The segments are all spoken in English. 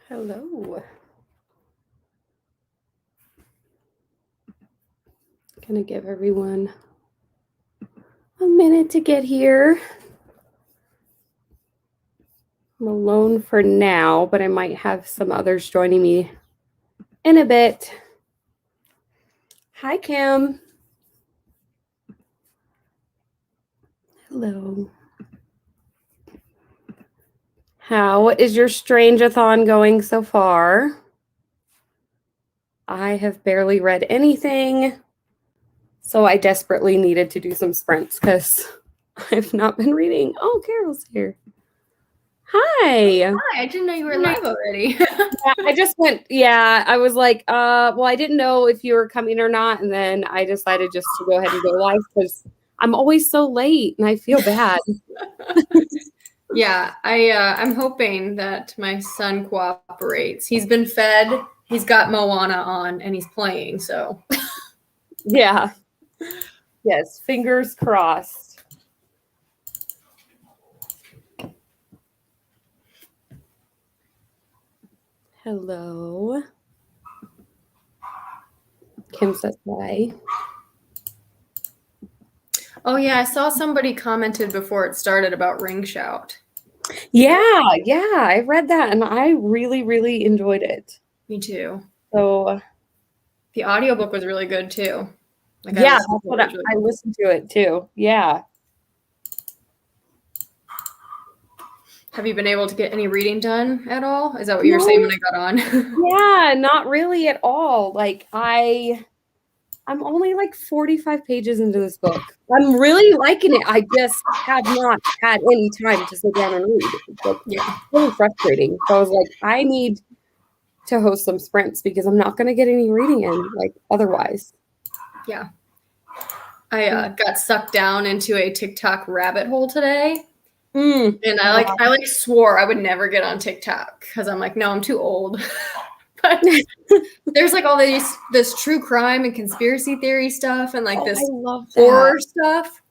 Hello. Gonna give everyone a minute to get here. I'm alone for now, but I might have some others joining me in a bit. Hi, Kim. Hello. How is your Strangeathon going so far? I have barely read anything, so I desperately needed to do some sprints because I've not been reading. Oh, Carol's here. Hi. Hi, I didn't know you were live already. Yeah, I just went, I was like, well, I didn't know if you were coming or not. And then I decided just to go ahead and go live because I'm always so late and I feel bad. Yeah, I'm hoping that my son cooperates. He's been fed, he's got Moana on, and he's playing, so. Yeah. Yes, fingers crossed. Hello. Kim says hi. Oh yeah, I saw somebody commented before it started about Ring Shout. Yeah, I read that and I really, really enjoyed it. Me too. So the audiobook was really good too. Like yeah, I listened to it too. Yeah. Have you been able to get any reading done at all? Is that what you were saying when I got on? Yeah, not really at all. Like I'm only like 45 pages into this book. I'm really liking it. I just have not had any time to sit down and read. It's like, yeah, really frustrating. So I was like, I need to host some sprints because I'm not going to get any reading in like otherwise. Yeah. I got sucked down into a TikTok rabbit hole today. And I swore I would never get on TikTok because I'm like, no, I'm too old. But there's like all this true crime and conspiracy theory stuff and like this horror stuff.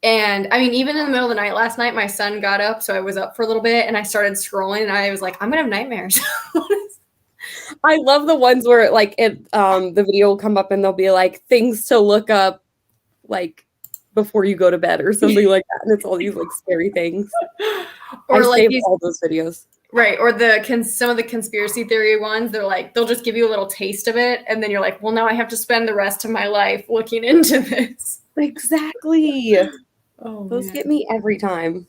And I mean, even in the middle of the night last night, my son got up, so I was up for a little bit and I started scrolling and I was like, I'm gonna have nightmares. I love the ones where like the video will come up and they'll be like things to look up like before you go to bed or something like that, and it's all these like scary things. Or I saved all those videos. Right, or some of the conspiracy theory ones, they'll just give you a little taste of it, and then you're like, well, now I have to spend the rest of my life looking into this. Exactly. Those get me every time.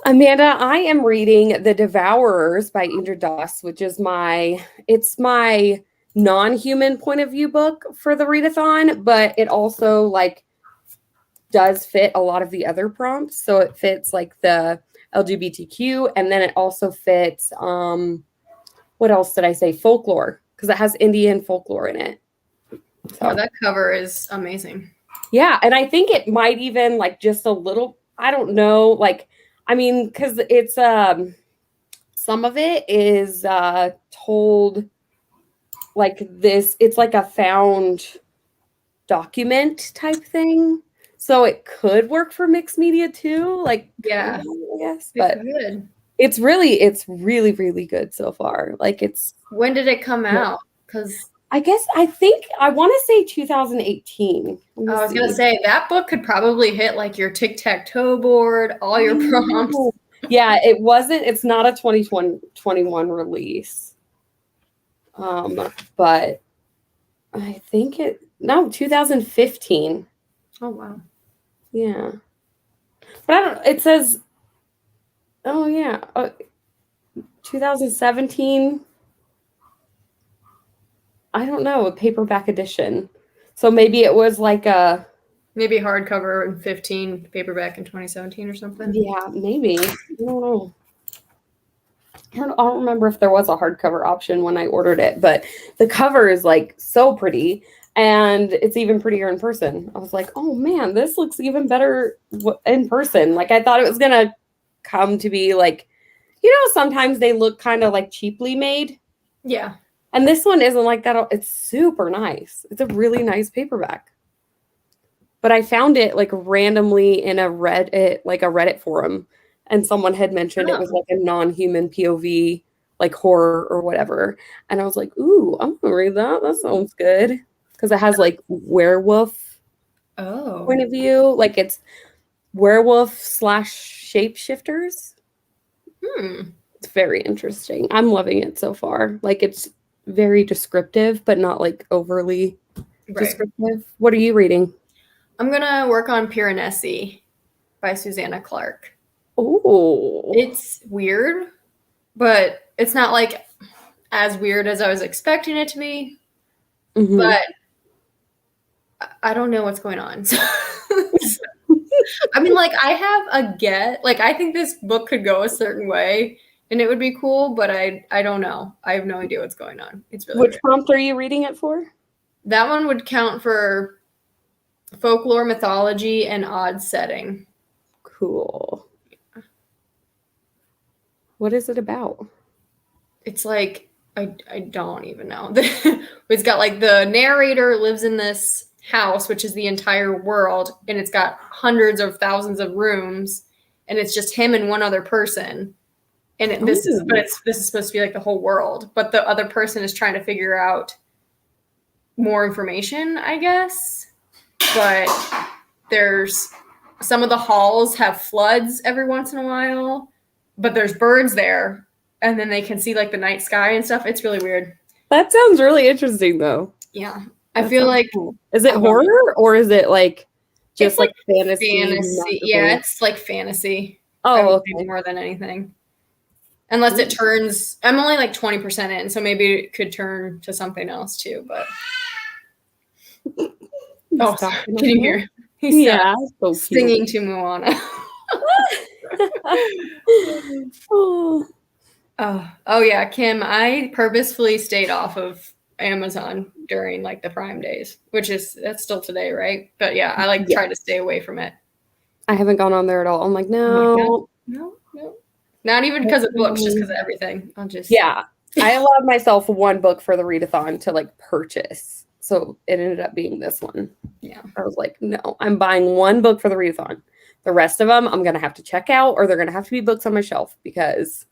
Amanda, I am reading The Devourers by Indra Das, which is my non-human point of view book for the readathon, but it also like does fit a lot of the other prompts. So it fits like the LGBTQ, and then it also fits what else did I say? Folklore, because it has Indian folklore in it. So. Oh, that cover is amazing. Yeah, and I think it might even like just a little, I don't know, like I mean, because it's some of it is told like this, it's like a found document type thing. So it could work for mixed media too. Like, yeah, I guess. But it's really, really good so far. Like when did it come out? Because I think I want to say 2018. I was going to say that book could probably hit like your tic-tac-toe board, all your prompts. Yeah, it's not a 2021 release. But I think 2015. Oh, wow. Yeah. But it says, 2017. I don't know, a paperback edition. So maybe it was like maybe hardcover in 15, paperback in 2017 or something. Yeah, maybe. I don't know. I don't remember if there was a hardcover option when I ordered it, but the cover is like so pretty and it's even prettier in person. I was like, oh man, this looks even better in person. Like I thought it was going to come to be like, sometimes they look kind of like cheaply made. Yeah. And this one isn't like that. It's super nice. It's a really nice paperback. But I found it like randomly in a Reddit forum. and someone had mentioned it was like a non-human POV, like horror or whatever. And I was like, ooh, I'm gonna read that. That sounds good. Because it has like werewolf point of view. Like it's werewolf / shapeshifters. It's very interesting. I'm loving it so far. Like it's very descriptive, but not like overly descriptive. What are you reading? I'm gonna work on Piranesi by Susanna Clark. Oh, it's weird, but it's not like as weird as I was expecting it to be. But I don't know what's going on. I mean, like I have a get. Like I think this book could go a certain way, and it would be cool. But I don't know. I have no idea what's going on. It's really which weird. prompt are you reading it for? That one would count for folklore, mythology, and odd setting. Cool. What is it about? It's like I don't even know. It's got like the narrator lives in this house, which is the entire world, and it's got hundreds of thousands of rooms, and it's just him and one other person. And this is supposed to be like the whole world, but the other person is trying to figure out more information, I guess. But there's some of the halls have floods every once in a while, but there's birds there, and then they can see like the night sky and stuff. It's really weird. That sounds really interesting, though. Yeah, I feel like cool. Is it horror or is it like just like fantasy? Yeah, it's like fantasy. Oh, okay. More than anything. Unless it turns, I'm only like 20% in, so maybe it could turn to something else too. But can you hear? He's so singing to Moana. Oh yeah, Kim. I purposefully stayed off of Amazon during like the Prime days, that's still today, right? But yeah, I try to stay away from it. I haven't gone on there at all. I'm like, no. Not even because of books, just because of everything. I allowed myself one book for the readathon to like purchase. So it ended up being this one. Yeah. I was like, no, I'm buying one book for the readathon. The rest of them I'm going to have to check out, or they're going to have to be books on my shelf because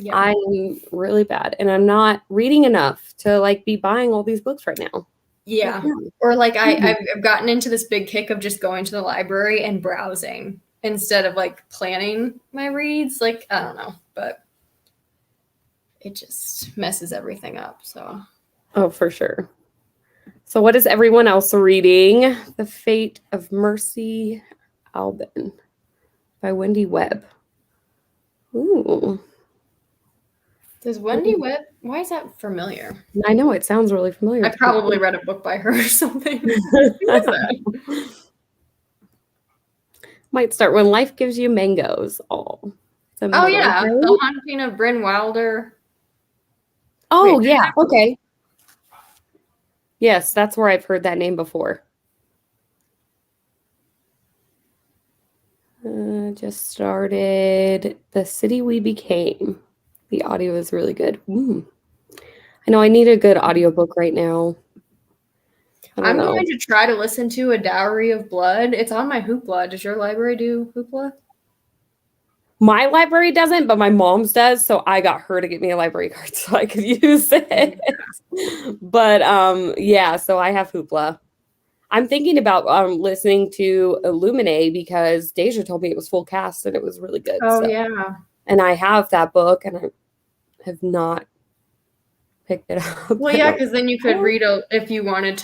I'm really bad. And I'm not reading enough to like be buying all these books right now. Yeah. Or like I've gotten into this big kick of just going to the library and browsing instead of like planning my reads. Like, I don't know, but it just messes everything up. So. Oh, for sure. So what is everyone else reading? The Fate of Mercy Albin by Wendy Webb. Ooh. Does Wendy Webb, why is that familiar? I know, it sounds really familiar. I probably read a book by her or something. Might start When Life Gives You Mangoes. Oh yeah, The Haunting of Bryn Wilder. Oh yeah, okay. Yes, that's where I've heard that name before. Just started The City We Became. The audio is really good. I know I need a good audiobook right now. I'm going to try to listen to A Dowry of Blood. It's on my Hoopla. Does your library do Hoopla? My library doesn't, but my mom's does. So I got her to get me a library card so I could use it. But so I have Hoopla. I'm thinking about listening to Illuminae because Deja told me it was full cast and it was really good. Oh, yeah. And I have that book and I have not picked it up. Well, yeah, because then you could read if you wanted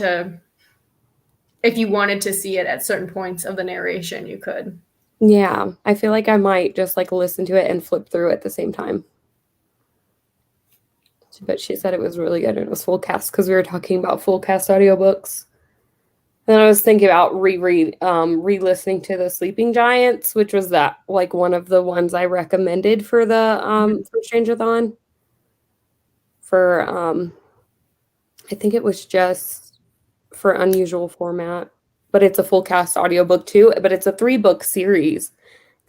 to see it at certain points of the narration, you could. Yeah, I feel like I might just like listen to it and flip through at the same time. But she said it was really good and it was full cast because we were talking about full cast audiobooks. And then I was thinking about re-listening to The Sleeping Giants, which was that like one of the ones I recommended for the for STRANGEATHON. For I think it was just for Unusual Format, but it's a full cast audiobook too, but it's a 3-book series.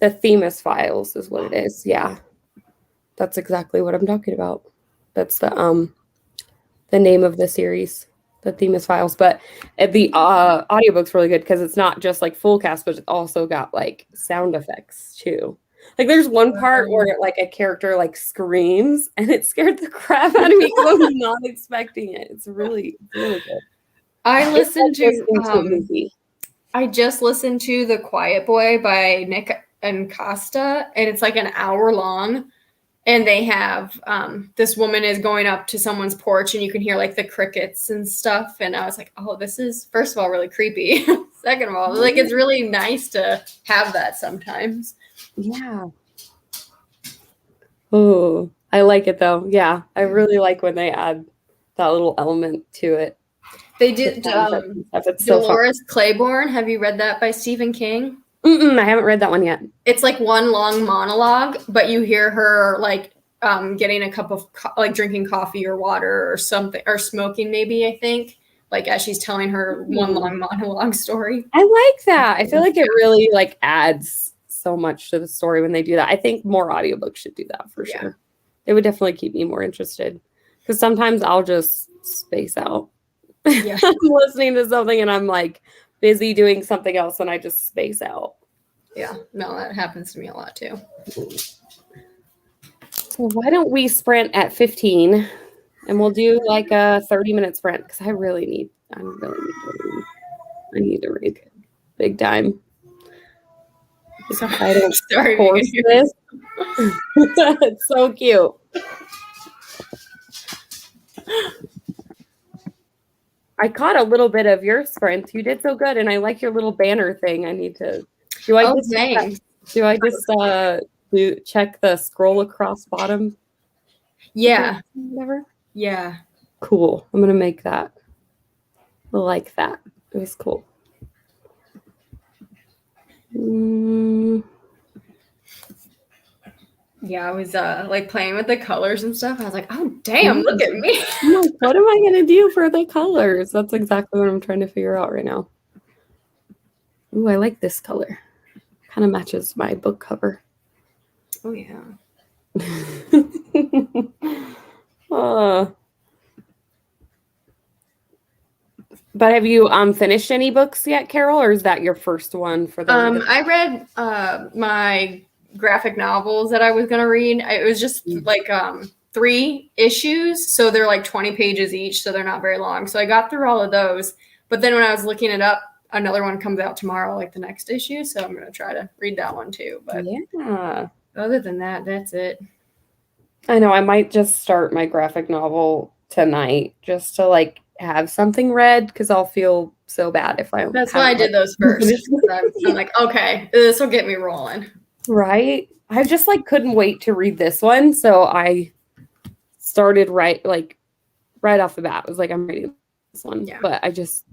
The Themis Files is what it is. Yeah. That's exactly what I'm talking about. That's the name of the series, The Themis Files. But the audiobook's really good because it's not just like full cast, but it's also got like sound effects too. Like there's one part where like a character like screams and it scared the crap out of me because I was not expecting it. It's really good. I listened It's to like listening to a movie. I just listened to The Quiet Boy by Nick and Costa, and it's like an hour long. And they have this woman is going up to someone's porch, and you can hear like the crickets and stuff. And I was like, oh, this is first of all really creepy. Second of all, like it's really nice to have that sometimes. Yeah. Oh, I like it though. Yeah, I really like when they add that little element to it. They did It's so fun. Dolores Claiborne. Have you read that by Stephen King? I haven't read that one yet. It's like one long monologue, but you hear her like getting a cup of like drinking coffee or water or something, or smoking maybe, I think, like as she's telling her one long monologue story. I like that. I feel like it really like adds so much to the story when they do that. I think more audiobooks should do that for sure. It would definitely keep me more interested because sometimes I'll just space out. Yeah. I'm listening to something and I'm like busy doing something else and I just space out. Yeah, no, that happens to me a lot too. Well, why don't we sprint at 15 and we'll do like a 30-minute sprint because I really need to read. I need to read big time. So, I don't sorry, force this. It's so cute. I caught a little bit of your sprint. You did so good, and I like your little banner thing. I need to. Do I just check the scroll across bottom? Yeah. Whatever. Yeah. Cool. I'm gonna make that. I like that. It was cool. Yeah, I was like playing with the colors and stuff. I was like, oh damn, look at me. I'm like, what am I gonna do for the colors? That's exactly what I'm trying to figure out right now. Ooh, I like this color. Kind of matches my book cover. Oh yeah. But have you finished any books yet, Carol, or is that your first one for the I read my graphic novels that I was gonna read. It was just like 3 issues, so they're like 20 pages each, so they're not very long. So I got through all of those. But then when I was looking it up, another one comes out tomorrow, like the next issue. So I'm gonna try to read that one too. But yeah. Other than that, that's it. I know I might just start my graphic novel tonight just to like have something read because I'll feel so bad if I. That's why I did those first. I'm like, okay, this will get me rolling. Right. I just like couldn't wait to read this one, so I started right off the bat. I was like, I'm reading this one, but I just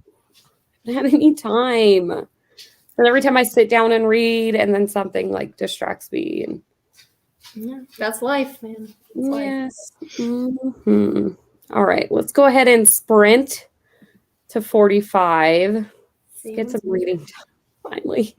didn't have any time. And every time I sit down and read, and then something like distracts me, and yeah, that's life, man. That's yes. Life. Mm-hmm. All right, let's go ahead and sprint to 45. Let's get some reading done finally.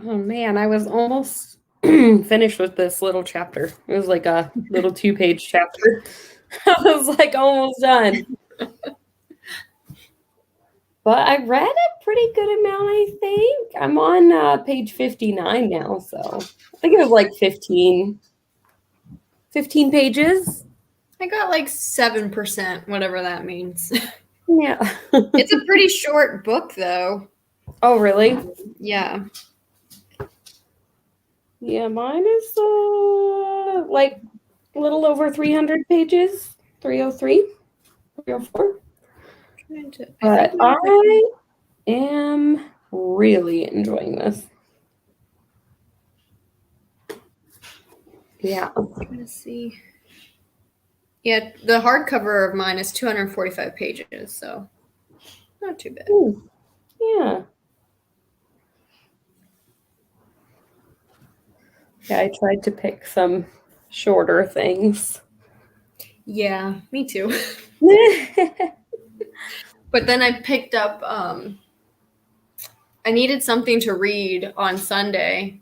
Oh man, I was almost finished with this little chapter. It was like a little 2-page chapter. I was like almost done. But I read a pretty good amount, I think. I'm on page 59 now, so I think it was like 15 pages. I got like 7%, whatever that means. Yeah. It's a pretty short book, though. Oh, really? Yeah. Yeah, mine is like a little over 300 pages. 303, 304. But I am really enjoying this. Yeah. I'm gonna see. Yeah, the hardcover of mine is 245 pages, so not too bad. Ooh, yeah. Yeah, I tried to pick some shorter things. Yeah, me too. But then I picked up I needed something to read on Sunday.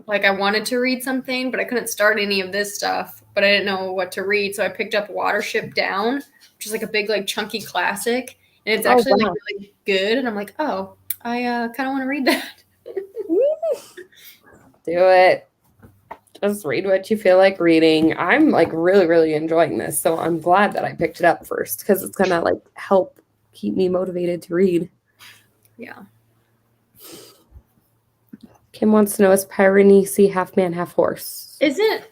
Like I wanted to read something, but I couldn't start any of this stuff, but I didn't know what to read. So I picked up Watership Down, which is like a big, like chunky classic. And it's actually like really good. And I'm like, oh, I kind of want to read that. Do it. Just read what you feel like reading. I'm like really, really enjoying this. So I'm glad that I picked it up first because it's going to like help keep me motivated to read. Yeah. Kim wants to know, is Piranesi half man, half horse? Isn't,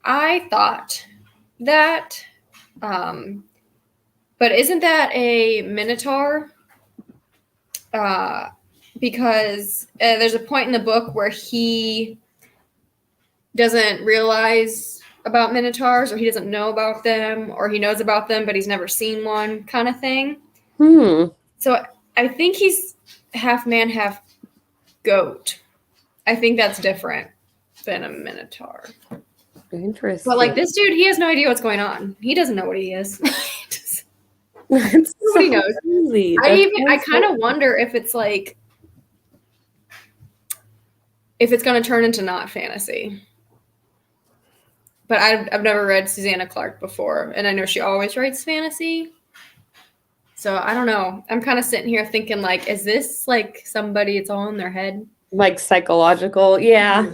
I thought that, but isn't that a Minotaur? Because there's a point in the book where he doesn't realize about Minotaurs, or he doesn't know about them, or he knows about them, but he's never seen one kind of thing. So I think he's half man, half goat. I think that's different than a Minotaur. Interesting. But like this dude, he has no idea what's going on. He doesn't know what he is. Nobody knows. Crazy. I kind of wonder if it's like, if it's going to turn into not fantasy. But I've never read Susanna Clarke before, and I know she always writes fantasy. So I don't know. I'm kind of sitting here thinking, like, is this like somebody, it's all in their head? Like psychological, yeah.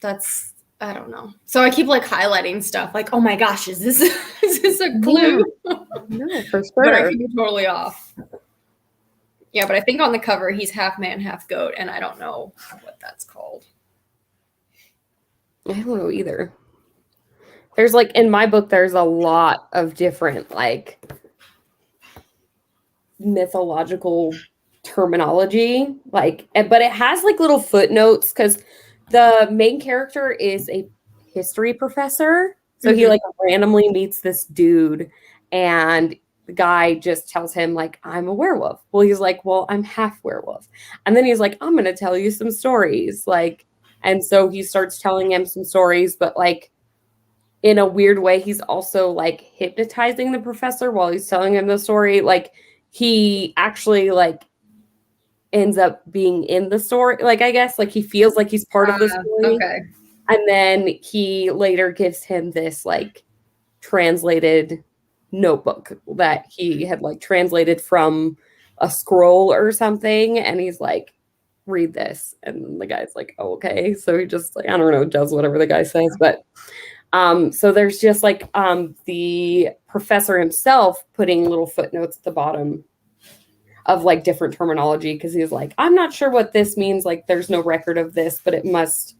I don't know. So I keep like highlighting stuff, like, oh my gosh, is this a clue? Yeah. No, for sure. But I could be totally off. Yeah, but I think on the cover he's half man, half goat, and I don't know what that's called. I don't know either. There's like, in my book, there's a lot of different like mythological terminology, like, but it has like little footnotes because the main character is a history professor. So he like randomly meets this dude, and the guy just tells him like, I'm a werewolf. Well, he's like, well, I'm half werewolf. And then he's like, I'm going to tell you some stories. Like, and so he starts telling him some stories, but like in a weird way, he's also like hypnotizing the professor while he's telling him the story. Like he actually like ends up being in the story. Like, I guess like he feels like he's part of the story. Okay. And then he later gives him this like translated notebook that he had like translated from a scroll or something. And he's like, read this. And the guy's like, oh, okay. So he just like, I don't know, does whatever the guy says. But so there's just like the professor himself putting little footnotes at the bottom of like different terminology, because he's like, I'm not sure what this means. Like, there's no record of this, but it must,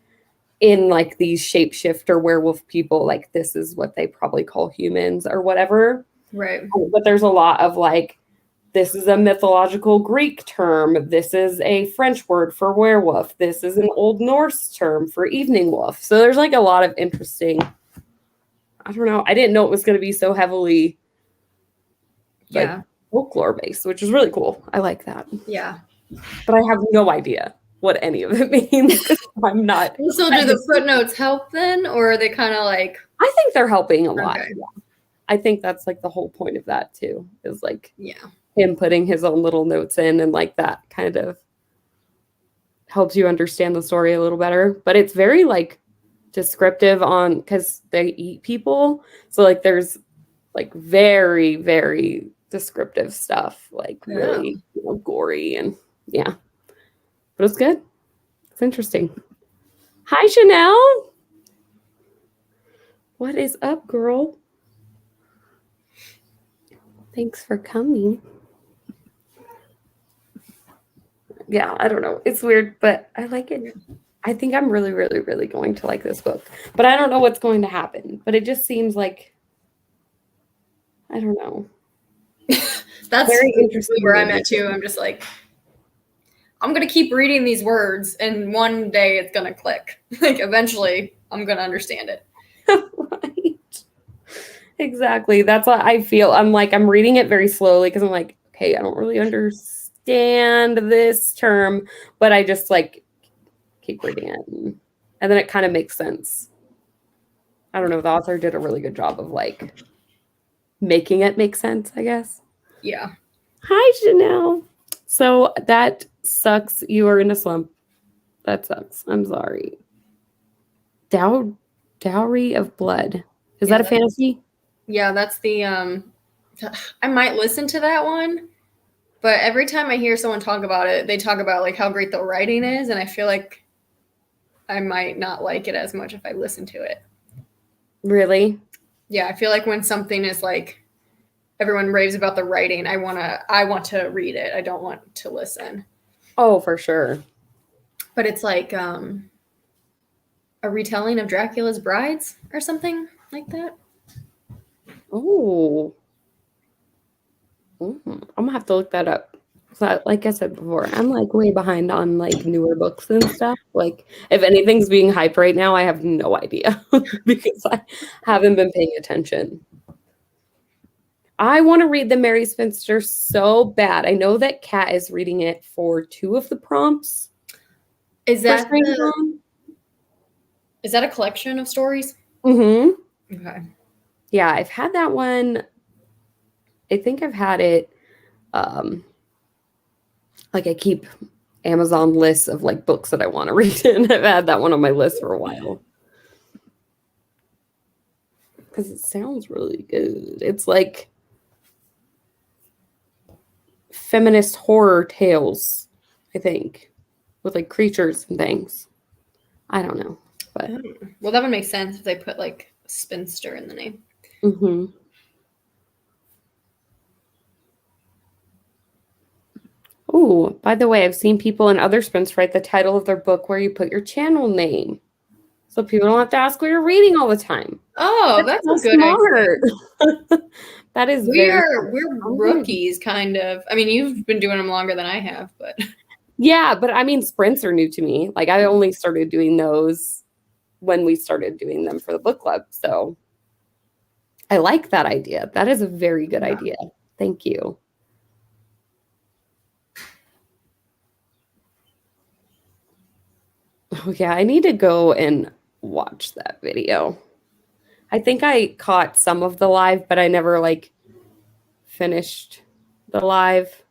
in like these shapeshifter werewolf people, like this is what they probably call humans or whatever. Right. But there's a lot of like, this is a mythological Greek term. This is a French word for werewolf. This is an Old Norse term for evening wolf. So there's like a lot of interesting, I don't know. I didn't know it was going to be so heavily like folklore based, which is really cool. I like that. Yeah. But I have no idea what any of it means. I'm not. So do the footnotes help then, or are they kind of like? I think they're helping a lot. Okay. Yeah. I think that's like the whole point of that too, is like yeah, him putting his own little notes in and like that kind of helps you understand the story a little better. But it's very like descriptive on because they eat people. So like there's like very, very descriptive stuff, like really gory and yeah. But it's good. It's interesting. Hi, Chanel. What is up, girl? Thanks for coming. Yeah, I don't know. It's weird, but I like it. I think I'm really, really, really going to like this book. But I don't know what's going to happen. But it just seems like, I don't know. That's very interesting where I'm at too. I'm just like, I'm going to keep reading these words and one day it's going to click. Like eventually I'm going to understand it. Right. Exactly. That's what I feel. I'm like, I'm reading it very slowly because I'm like, okay, I don't really understand this term, but I just like keep reading it. And then it kind of makes sense. I don't know. The author did a really good job of like making it make sense, I guess. Yeah. Hi, Chanel. So that sucks. You are in a slump. That sucks. I'm sorry. Dowry of Blood. Is that a fantasy? Yeah, that's the I might listen to that one, but every time I hear someone talk about it, they talk about like how great the writing is, and I feel like I might not like it as much if I listen to it. Really? Yeah, I feel like when something is like everyone raves about the writing, I want to read it. I don't want to listen. Oh, for sure. But it's like a retelling of Dracula's Brides or something like that. Oh. I'm gonna have to look that up. So, like I said before, I'm like way behind on like newer books and stuff. Like if anything's being hyped right now, I have no idea because I haven't been paying attention. I want to read The Mary Spinster so bad. I know that Kat is reading it for 2 of the prompts. Is that a collection of stories? Mm-hmm. Okay. Yeah, I've had that one. I think I've had it. Like I keep Amazon lists of like books that I want to read, and I've had that one on my list for a while because it sounds really good. It's like feminist horror tales, I think, with like creatures and things. I don't know, but well, that would make sense if they put like spinster in the name. Mm-hmm. Oh, by the way, I've seen people in other sprints write the title of their book where you put your channel name. So people don't have to ask what you're reading all the time. Oh, that's so a good idea. That is we're rookies, kind of. I mean, you've been doing them longer than I have, but yeah, but I mean, sprints are new to me. Like I only started doing those when we started doing them for the book club. So I like that idea. That is a very good idea. Thank you. Oh, yeah, I need to go and watch that video. I think I caught some of the live, but I never like finished the live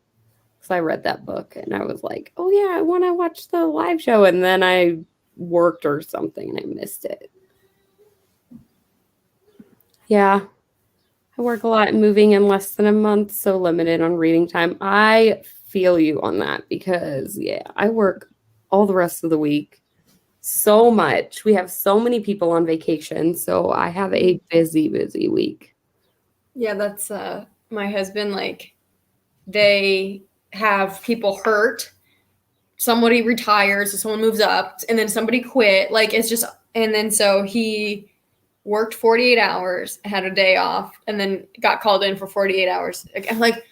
because I read that book and I was like, oh yeah, I want to watch the live show. And then I worked or something and I missed it. Yeah, I work a lot and moving in less than a month, so limited on reading time. I feel you on that because, yeah, I work all the rest of the week so much. We have so many people on vacation, so I have a busy, busy week. Yeah, that's my husband. Like, they have people hurt. Somebody retires, so someone moves up, and then somebody quit. Like, it's just, and then so he worked 48 hours, had a day off, and then got called in for 48 hours. Like,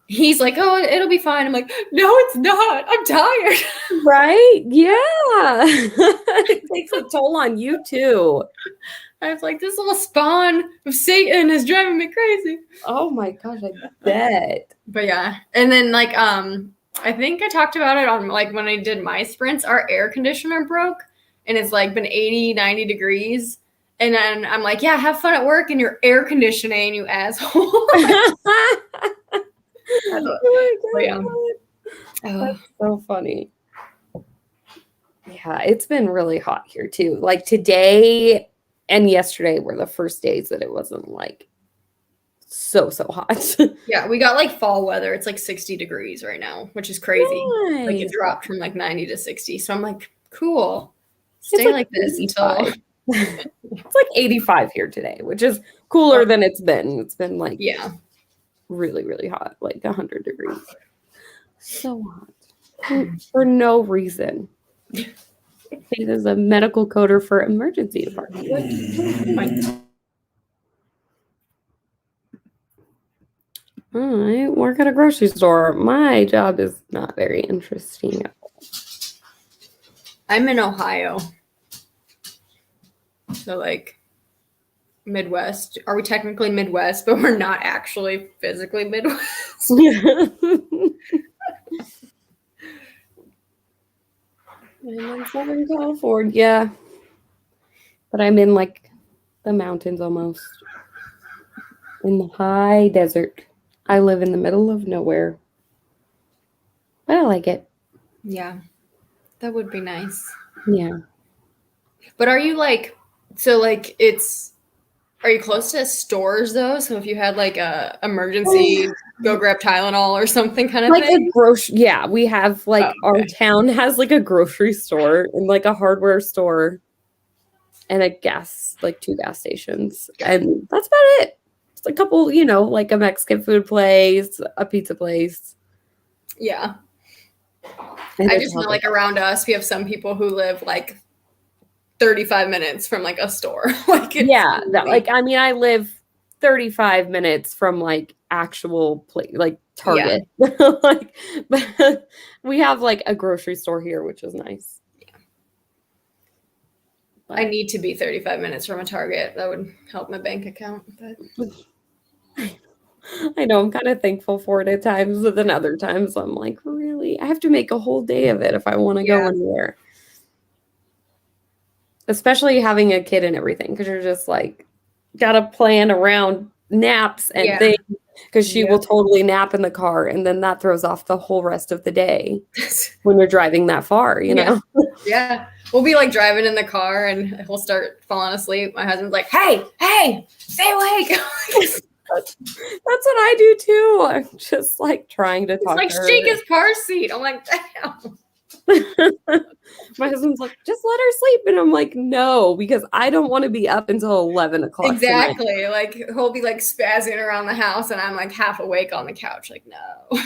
he's like, oh, it'll be fine. I'm like, no, it's not. I'm tired. Right? Yeah. It takes a toll on you too. I was like, this little spawn of Satan is driving me crazy. Oh my gosh, I bet. But yeah. And then like, I think I talked about it on like when I did my sprints, our air conditioner broke and it's like been 80, 90 degrees. And then I'm like, yeah, have fun at work and you're air conditioning, you asshole. Oh my God. That's so funny. Yeah, it's been really hot here too. Like today and yesterday were the first days that it wasn't like so hot. Yeah, we got like fall weather. It's like 60 degrees right now, which is crazy. Like it Nice. dropped from like 90 to 60. So I'm like, cool. It's Stay like this 85. until It's like 85 here today, which is cooler than it's been. It's been like really hot, like 100 degrees. So hot for no reason. Faith is a medical coder for emergency department. I work at a grocery store. My job is not very interesting. I'm in Ohio. So like Midwest. Are we technically Midwest, but we're not actually physically Midwest? Yeah. I'm in Southern California. But I'm in like the mountains almost. In the high desert. I live in the middle of nowhere. But I like it. Yeah. That would be nice. Yeah. But are you like, so like are you close to stores though? So if you had like a emergency, go grab Tylenol or something kind of like thing? a grocery, yeah, we have like our town has like a grocery store and like a hardware store and a gas, like 2 gas stations. And that's about it. It's a couple, you know, like a Mexican food place, a pizza place. Yeah. And I just know like around us, we have some people who live like 35 minutes from like a store. Like like I mean, I live 35 minutes from like actual place, like Target. Like, but we have like a grocery store here, which is nice. Yeah. I need to be 35 minutes from a Target. That would help my bank account. But I know I'm kind of thankful for it at times, but then other times I'm like, really? I have to make a whole day of it if I want to go anywhere. Especially having a kid and everything, because you're just like, gotta plan around naps and things, because she will totally nap in the car, and then that throws off the whole rest of the day when you're driving that far, you know? Yeah. We'll be like driving in the car and we'll start falling asleep. My husband's like, hey, stay awake. That's what I do too. I'm just like trying to talk like to her. shake his car seat. I'm like, damn. My husband's like, just let her sleep. And I'm like, no, because I don't want to be up until 11 o'clock. Exactly. Tonight. Like he'll be like spazzing around the house and I'm like half awake on the couch. Like, no.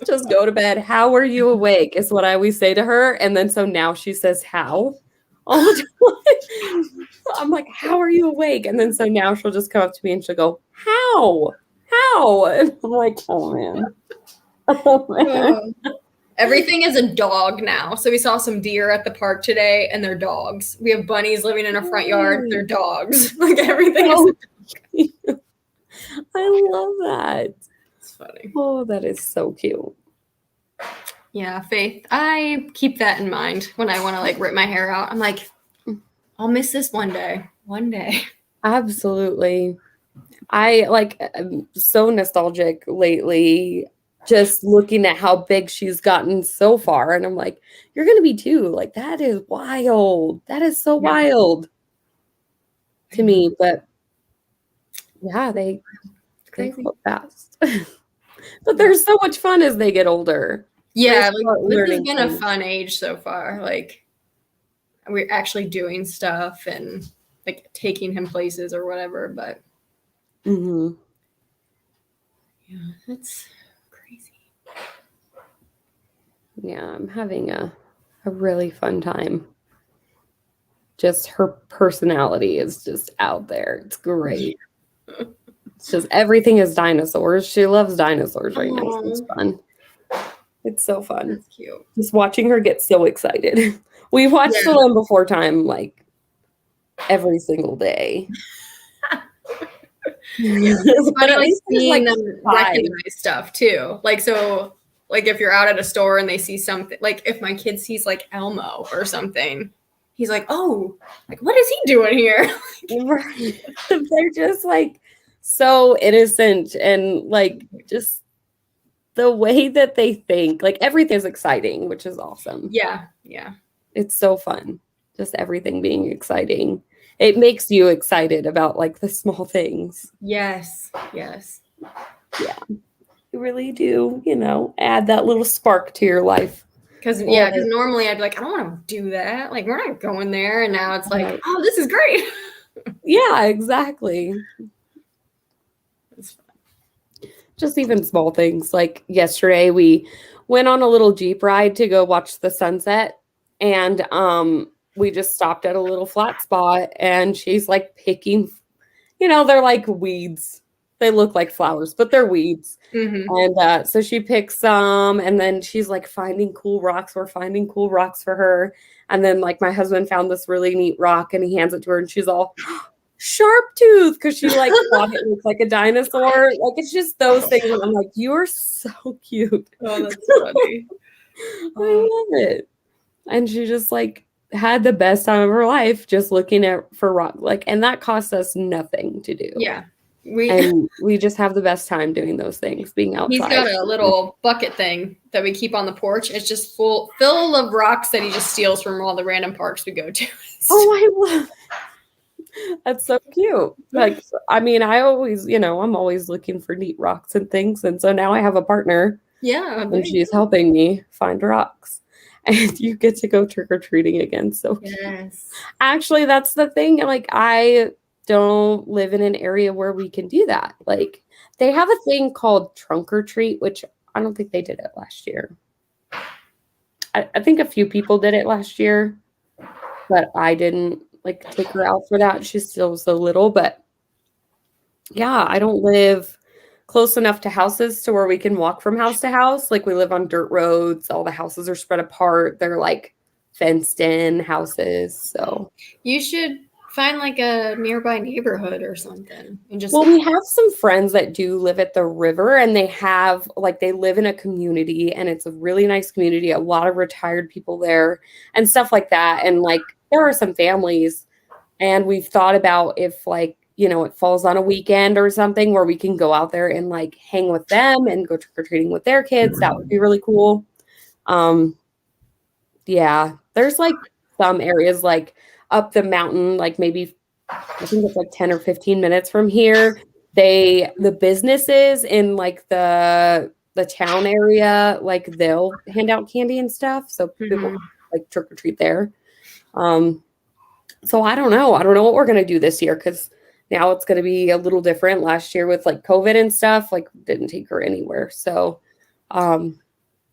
Just go to bed. How are you awake? Is what I always say to her. And then so now she says how all the time. I'm like, how are you awake? And then so now she'll just come up to me and she'll go, how? And I'm like, oh man. Oh, man. Everything is a dog now. So we saw some deer at the park today and they're dogs. We have bunnies living in a front yard. They're dogs. Like everything is a dog. I love that. It's funny. Oh, that is so cute. Yeah, Faith. I keep that in mind when I want to like rip my hair out. I'm like, I'll miss this one day. One day. Absolutely. I'm so nostalgic lately. Just looking at how big she's gotten so far. And I'm like, you're going to be too. Like, that is wild. That is so wild to me. But yeah, they go fast. But they're so much fun as they get older. Yeah, like, this has been a fun age so far. Like, we're actually doing stuff and like taking him places or whatever. But yeah, it's crazy. Yeah, I'm having a really fun time. Just her personality is just out there. It's great. It's just everything is dinosaurs. She loves dinosaurs right now. So it's fun. It's so fun. That's cute. Just watching her get so excited. We watched the Land Before Time like every single day. It's funny like seeing them recognize stuff too. Like so like if you're out at a store and they see something, like if my kid sees like Elmo or something, he's like, oh, like what is he doing here? They're just like so innocent and like just the way that they think, like everything is exciting, which is awesome. Yeah. It's so fun. Just everything being exciting. It makes you excited about like the small things. Yes. Yes. Yeah. You really do, add that little spark to your life. Because normally I'd be like, I don't want to do that. Like, we're not going there. And now it's like, oh, this is great. Yeah, exactly. It's fun. Just even small things. Like yesterday, we went on a little Jeep ride to go watch the sunset. And we just stopped at a little flat spot and she's like picking, they're like weeds. They look like flowers, but they're weeds. Mm-hmm. And so she picks some and then she's like finding cool rocks. We're finding cool rocks for her. And then like my husband found this really neat rock and he hands it to her and she's all sharp tooth because she like thought it looked like a dinosaur. Like it's just those things. And I'm like, you're so cute. Oh, that's funny. I love it. And she just like had the best time of her life just looking for rock. Like, and that cost us nothing to do. Yeah. We just have the best time doing those things, being outside. He's got a little bucket thing that we keep on the porch. It's just full of rocks that he just steals from all the random parks we go to. Oh, I love it. That's so cute. Like, I mean, I always, I'm always looking for neat rocks and things. And so now I have a partner. Yeah. And she's helping me find rocks. And you get to go trick-or-treating again. So yes. Actually, that's the thing. Like, I don't live in an area where we can do that. Like, they have a thing called trunk or treat, which I don't think they did it last year. I think a few people did it last year, but I didn't like take her out for that. She's still so little, but yeah, I don't live close enough to houses to where we can walk from house to house. Like we live on dirt roads. All the houses are spread apart. They're like fenced in houses. So you should find like a nearby neighborhood or something and just. Well, we have some friends that do live at the river and they have like they live in a community and it's a really nice community. A lot of retired people there and stuff like that. And like there are some families and we've thought about if like, it falls on a weekend or something where we can go out there and like hang with them and go trick-or-treating with their kids. That would be really cool. Yeah, there's like some areas like up the mountain, like maybe I think it's like 10 or 15 minutes from here. The businesses in like the town area, like they'll hand out candy and stuff. So people like trick or treat there. So I don't know. I don't know what we're going to do this year because now it's going to be a little different. Last year with like COVID and stuff, like didn't take her anywhere. So I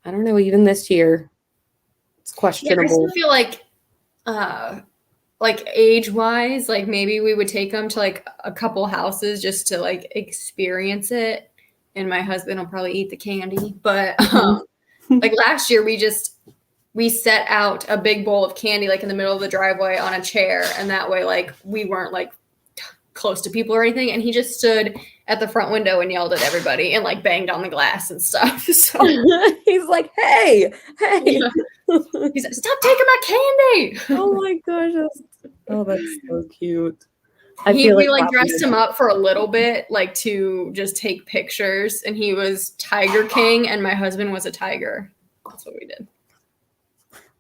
don't know. Even this year, it's questionable. Yeah, I still feel like age-wise, like maybe we would take them to like a couple houses just to like experience it. And my husband will probably eat the candy. But like last year, we set out a big bowl of candy like in the middle of the driveway on a chair. And that way, like we weren't like close to people or anything. And he just stood at the front window and yelled at everybody and like banged on the glass and stuff. So he's like, hey. Yeah. He's like, stop taking my candy. Oh my gosh. That's so cute. We like dressed him up for a little bit, like to just take pictures. And he was Tiger King and my husband was a tiger. That's what we did.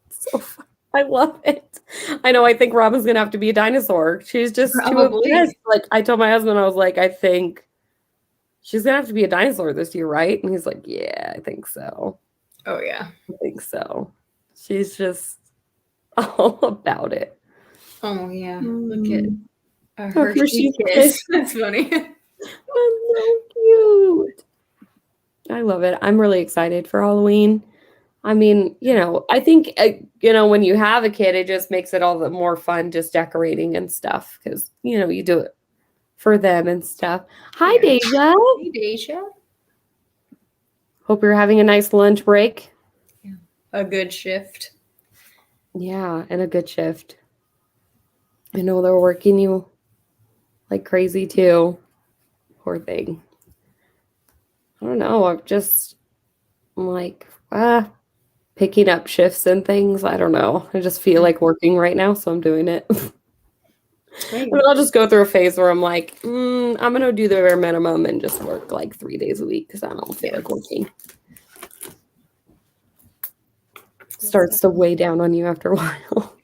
So fun. I love it. I know. I think Robin's going to have to be a dinosaur. She's just too obsessed. Like I told my husband, I was like, I think she's going to have to be a dinosaur this year, right? And he's like, yeah, I think so. Oh, yeah. I think so. She's just all about it. Oh, yeah. Look at Hershey kiss. That's funny. That's so cute. I love it. I'm really excited for Halloween. I mean, I think, when you have a kid, it just makes it all the more fun just decorating and stuff because, you do it for them and stuff. Hi, Deja. Hey, Deja. Hope you're having a nice lunch break. Yeah. A good shift. Yeah, and a good shift. I know they're working you like crazy too. Poor thing. I don't know. I'm like, picking up shifts and things. I don't know. I just feel like working right now, so I'm doing it. And I'll just go through a phase where I'm like, I'm going to do the bare minimum and just work like 3 days a week because I don't feel like working. starts to weigh down on you after a while.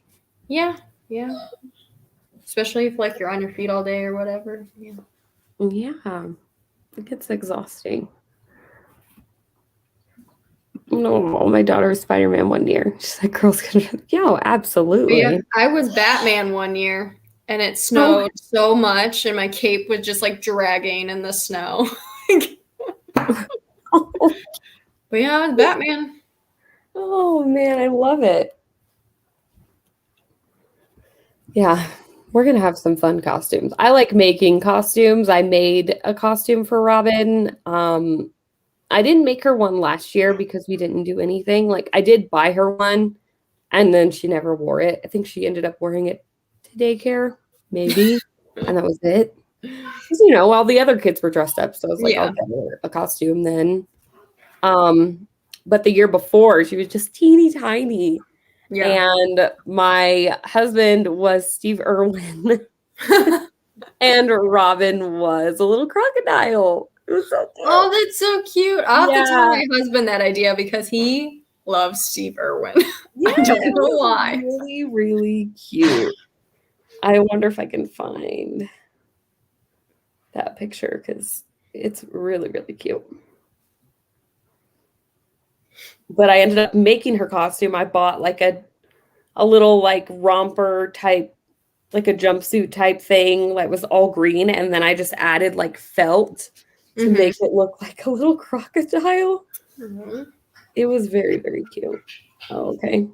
Yeah. Especially if like you're on your feet all day or whatever. Yeah. Yeah. It gets exhausting. No, my daughter was Spider-Man one year. She's like, girls can absolutely. Yeah, I was Batman one year and it snowed so much and my cape was just like dragging in the snow. But yeah, I was Batman. Oh man, I love it. Yeah, we're gonna have some fun costumes. I like making costumes. I made a costume for Robin. I didn't make her one last year because we didn't do anything. Like I did buy her one and then she never wore it. I think she ended up wearing it to daycare, maybe. And that was it. Because, all the other kids were dressed up. So I was like, I'll get her a costume then. But the year before, she was just teeny tiny. Yeah. And my husband was Steve Irwin. And Robin was a little crocodile. It was so cute. Oh, that's so cute. I'll have to tell my husband that idea because he loves Steve Irwin. Yeah, I don't know why. Really, really cute. I wonder if I can find that picture because it's really, really cute. But I ended up making her costume. I bought like a little like romper type, like a jumpsuit type thing that was all green. And then I just added like felt to make it look like a little crocodile. It was very, very cute. Oh, okay.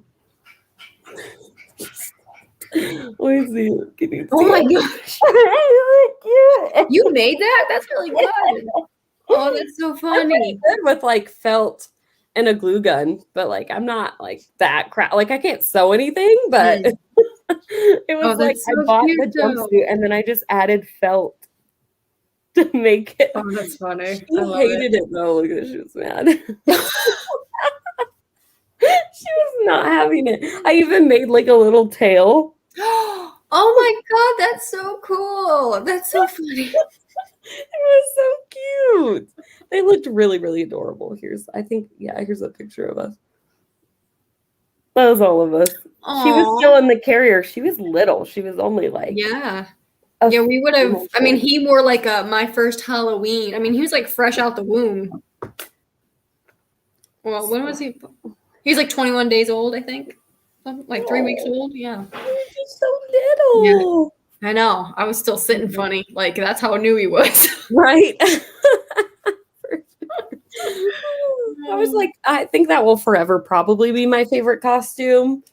Let me see. Can you see my gosh. Really cute. You made that? That's really good. Oh, that's so funny. Good with like felt and a glue gun, but like I'm not like that crap. Like I can't sew anything, but it was like so I bought the jumpsuit and then I just added felt to make it. Oh, that's funny. She hated it though. Look at it, she was mad. She was not having it. I even made like a little tail. Oh my god, that's so cool. That's so funny. It was so cute. They looked really, really adorable. Here's a picture of us. That was all of us. Aww. She was still in the carrier. She was little. She was only like we would have. I mean, he wore like my first Halloween. I mean, he was like fresh out the womb. Well, when was he? He was like 21 days old, I think. Like 3 weeks old. Yeah. He's so little. Yeah. I know. I was still sitting funny. Like that's how I knew he was. Right. I was like, I think that will forever probably be my favorite costume.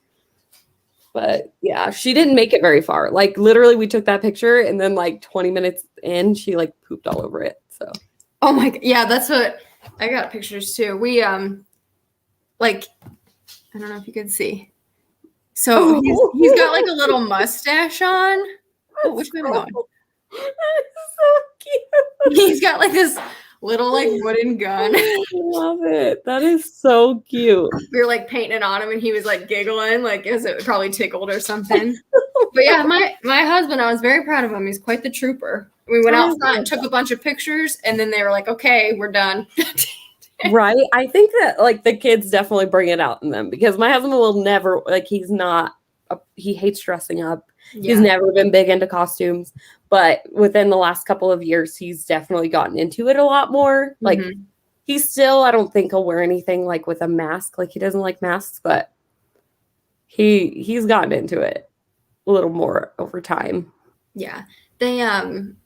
But yeah, she didn't make it very far. Like literally we took that picture and then like 20 minutes in, she like pooped all over it. So. Oh my God. Yeah, that's what I got pictures too. We, like, I don't know if you can see. So he's got like a little mustache on. Oh, which way am I going? That is so cute. He's got like this little like wooden gun. I love it. That is so cute. We were like painting it on him and he was like giggling like as it probably tickled or something. But yeah, my husband, I was very proud of him. He's quite the trooper. We went out front and took a bunch of pictures and then they were like, okay, we're done. Right. I think that like the kids definitely bring it out in them because my husband will never like he hates dressing up. Yeah. He's never been big into costumes, but within the last couple of years, he's definitely gotten into it a lot more. Like he's still, I don't think he'll wear anything like with a mask. Like he doesn't like masks, but he's gotten into it a little more over time. Yeah. They,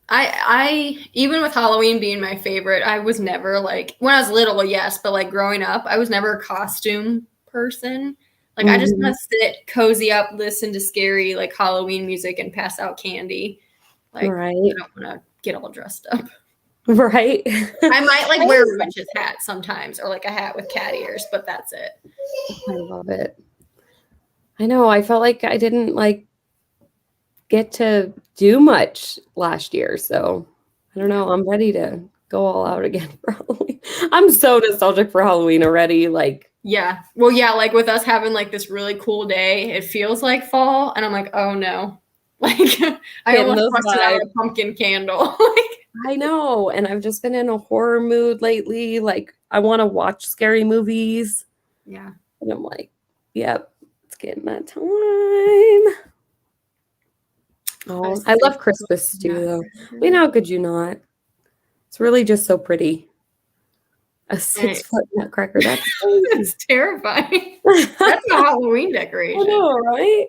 I even with Halloween being my favorite, I was never like, when I was little, yes, but like growing up, I was never a costume person. Like I just want to sit, cozy up, listen to scary like Halloween music and pass out candy. Like I don't want to get all dressed up. Right. I might like wear a witch's hat sometimes or like a hat with cat ears, but that's it. I love it. I know. I felt like I didn't like get to do much last year. So I don't know. I'm ready to go all out again for Halloween. I'm so nostalgic for Halloween already. Like, yeah. Well, yeah, like with us having like this really cool day, it feels like fall. And I'm like, oh no. Like I almost busted out a pumpkin candle. I know. And I've just been in a horror mood lately. Like I want to watch scary movies. Yeah. And I'm like, Yep. It's getting that time. Oh, I love Christmas too, though. Wait, how could you not? It's really just so pretty. A 6-foot nutcracker. That's terrifying. That's a Halloween decoration. I know, right?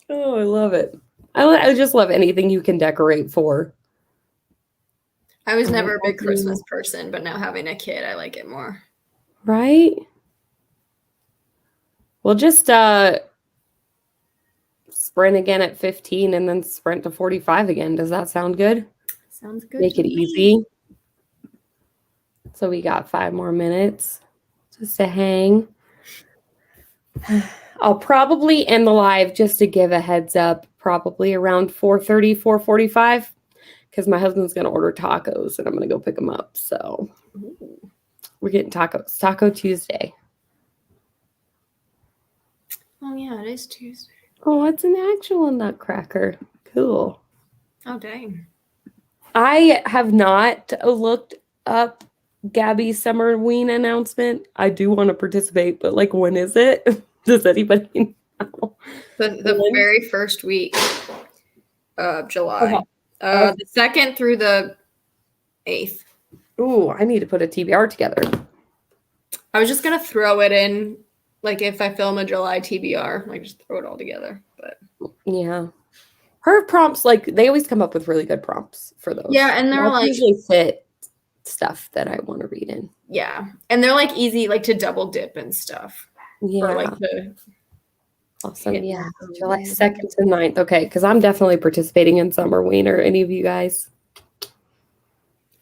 Oh, I love it. I just love anything you can decorate for. I was never a big Christmas person, but now having a kid, I like it more. Right? We'll just sprint again at 15 and then sprint to 45 again. Does that sound good? Sounds good. Make it easy. So we got 5 more minutes just to hang. I'll probably end the live just to give a heads up, probably around 4:30, 4:45, because my husband's going to order tacos and I'm going to go pick them up. So we're getting tacos. Taco Tuesday. Oh, yeah, it is Tuesday. Oh, it's an actual nutcracker. Cool. Oh, dang. I have not looked up Gabby's Summerween announcement. I do want to participate, but like, when is it? Does anybody know? The very first week of July. The 2nd through the 8th. Ooh, I need to put a TBR together. I was just going to throw it in, like if I film a July TBR, like just throw it all together. But yeah. Her prompts, like, they always come up with really good prompts for those. Yeah, and they're like usually fit stuff that I want to read in. Yeah, and they're like easy, like to double dip and stuff. Yeah. Or like the awesome. Yeah. July 2nd to 9th. Okay, because I'm definitely participating in Summerween. Or any of you guys?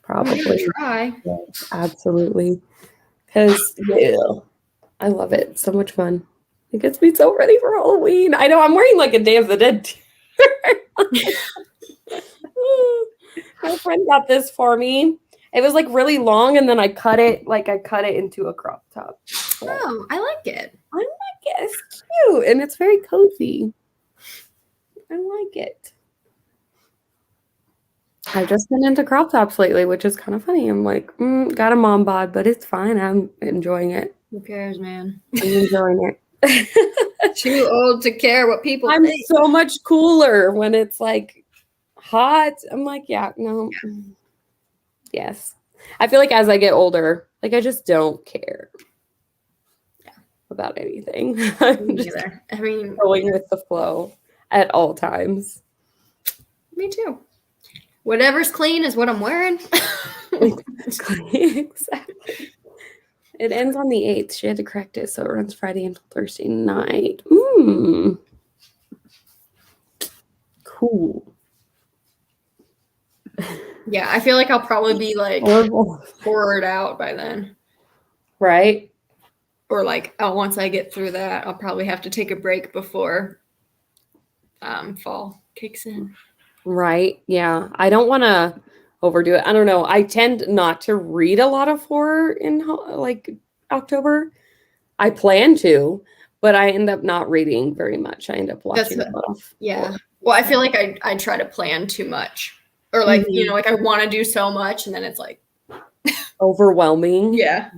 Probably. Try. Yes, absolutely. Because I love it. So much fun. It gets me so ready for Halloween. I know I'm wearing like a Day of the Dead t-shirt. My friend got this for me. It was like really long, and then I cut it into a crop top. So, oh, I like it. I like it. It's cute, and it's very cozy. I like it. I've just been into crop tops lately, which is kind of funny. I'm like, got a mom bod, but it's fine. I'm enjoying it. Who cares, man? I'm enjoying it. Too old to care what people I'm think. so much cooler when it's like hot. I'm like, yeah, no. Yeah. Yes. I feel like as I get older, like I just don't care about anything. I'm just going with the flow at all times. Me too. Whatever's clean is what I'm wearing. Exactly. It ends on the 8th. She had to correct it, so it runs Friday until Thursday night. Cool. Yeah, I feel like I'll probably be like bored out by then. Right? Or like, once I get through that, I'll probably have to take a break before fall kicks in. Right. Yeah. I don't want to overdo it. I don't know. I tend not to read a lot of horror in like October. I plan to, but I end up not reading very much. I end up watching a lot of horror. Well, I feel like I try to plan too much. Or like, like I want to do so much and then it's like overwhelming. Yeah.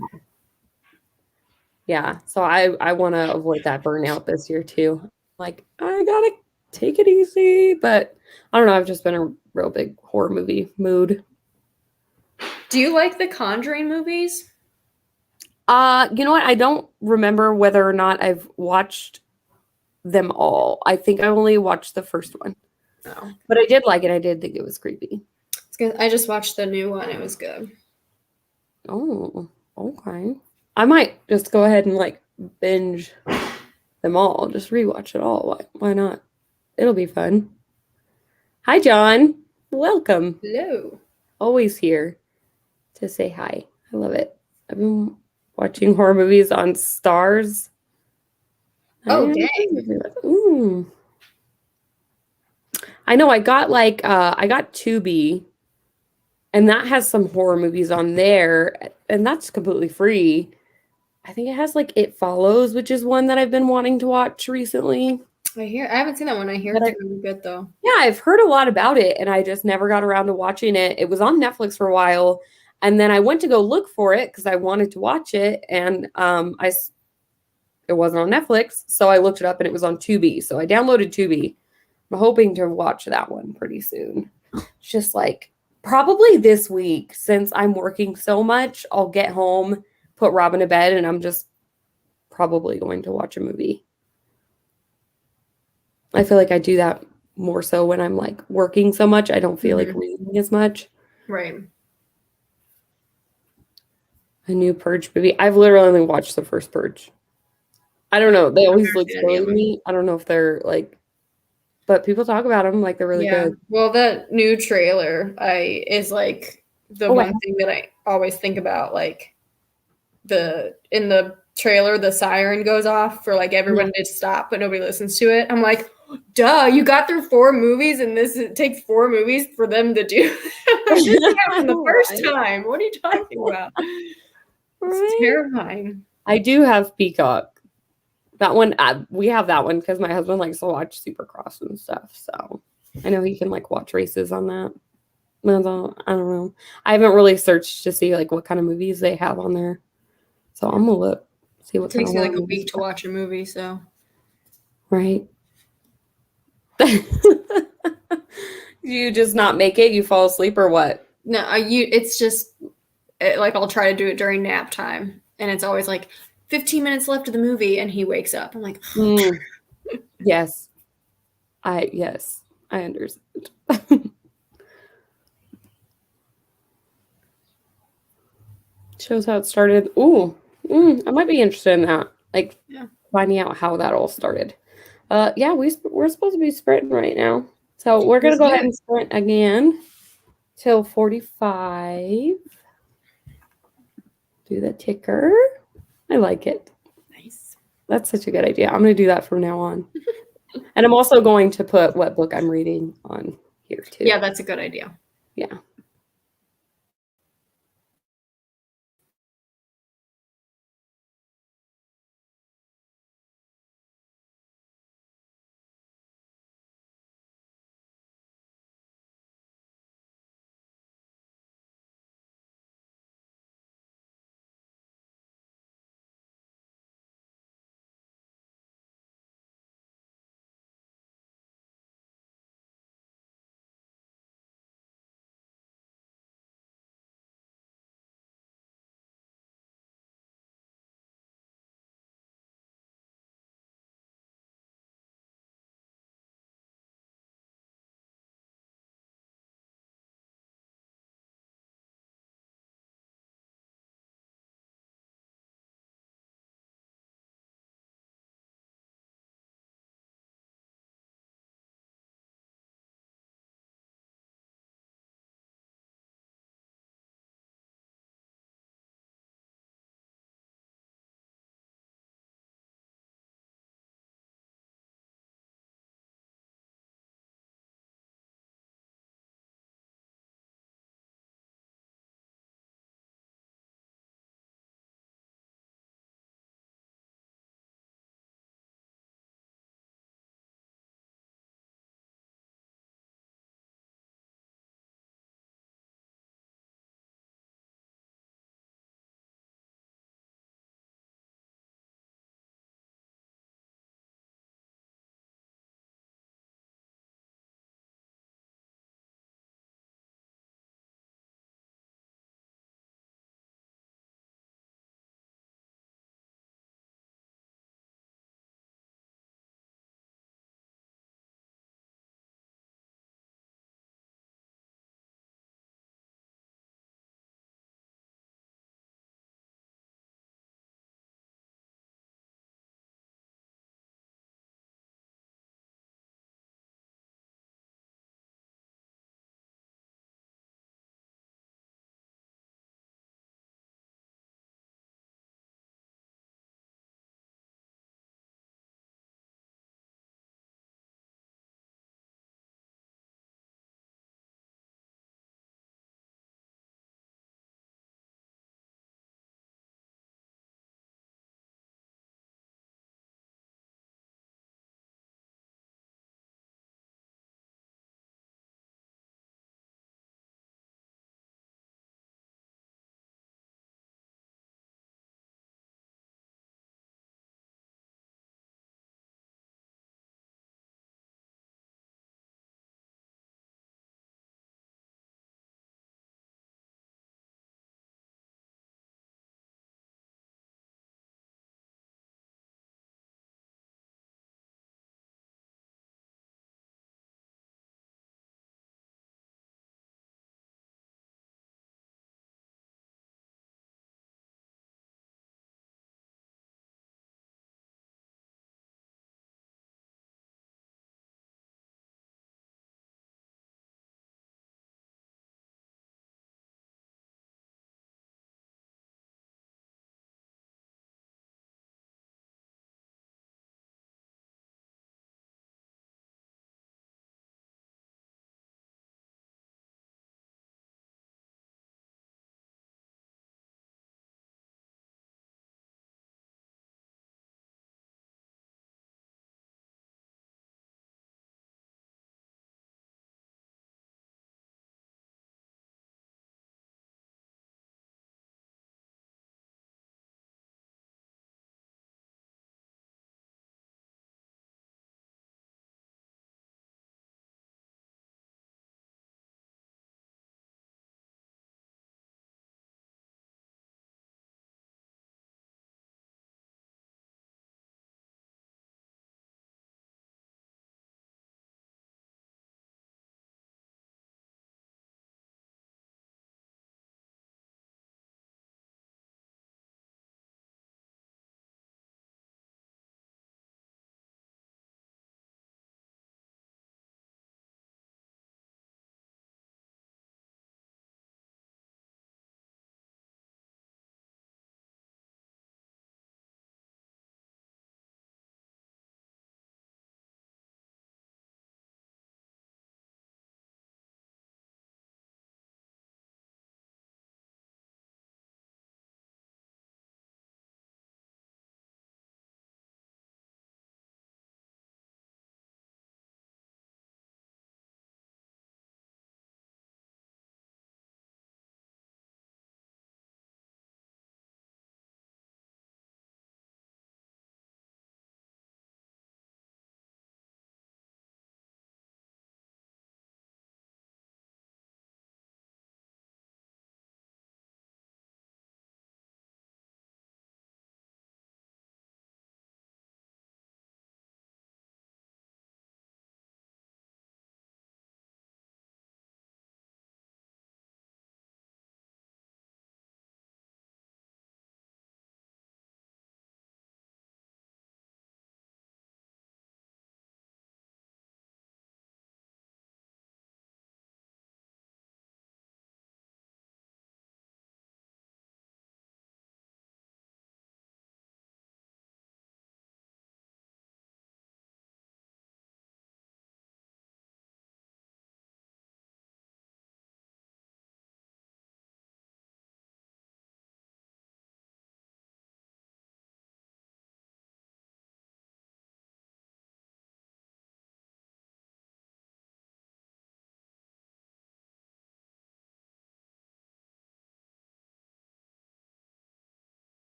Yeah. So I want to avoid that burnout this year too. Like, I gotta take it easy, but I don't know. I've just been a real big horror movie mood. Do you like the Conjuring movies? You know what? I don't remember whether or not I've watched them all. I think I only watched the first one. Oh. But I did like it. I did think it was creepy. It's good. I just watched the new one. It was good. Oh, okay. I might just go ahead and like binge them all. Just rewatch it all. Why not? It'll be fun. Hi, John. Welcome. Hello. Always here to say hi. I love it. I've been watching horror movies on Stars. Oh, dang. Ooh. I know. I got Tubi, and that has some horror movies on there, and that's completely free. I think it has like It Follows, which is one that I've been wanting to watch recently. I haven't seen that one. I hear it's really good though. Yeah, I've heard a lot about it, and I just never got around to watching it. It was on Netflix for a while, and then I went to go look for it because I wanted to watch it, and it wasn't on Netflix, so I looked it up and it was on Tubi. So I downloaded Tubi. I'm hoping to watch that one pretty soon. It's just like probably this week, since I'm working so much, I'll get home, put Robin to bed, and I'm just probably going to watch a movie. I feel like I do that more so when I'm like working so much. I don't feel like reading as much. Right. A new Purge movie. I've literally only watched the first Purge. I don't know. They always look silly to me. I don't know if they're like, but people talk about them like they're really good. Well, that new trailer is like the one thing that I always think about. Like in the trailer, the siren goes off for like everyone to stop, but nobody listens to it. I'm like, duh, you got through 4 movies, and it takes 4 movies for them to do. This happened the first time. What are you talking about? It's terrifying. I do have Peacock. That one, we have that one because my husband likes to watch Supercross and stuff. So I know he can like watch races on that. I don't know. I haven't really searched to see like what kind of movies they have on there. So I'm gonna look, see what kind of. It takes me like a week to watch a movie, so. Right. You just not make it? You fall asleep or what? No, it's just like I'll try to do it during nap time, and it's always like 15 minutes left of the movie, and he wakes up. I'm like, yes, I understand. Shows how it started. Ooh, I might be interested in that. Like finding out how that all started. Yeah, we're supposed to be sprinting right now, so we're gonna go ahead and sprint again till 45. Do the ticker. I like it. Nice. That's such a good idea. I'm gonna do that from now on. And I'm also going to put what book I'm reading on here too. Yeah, that's a good idea. Yeah.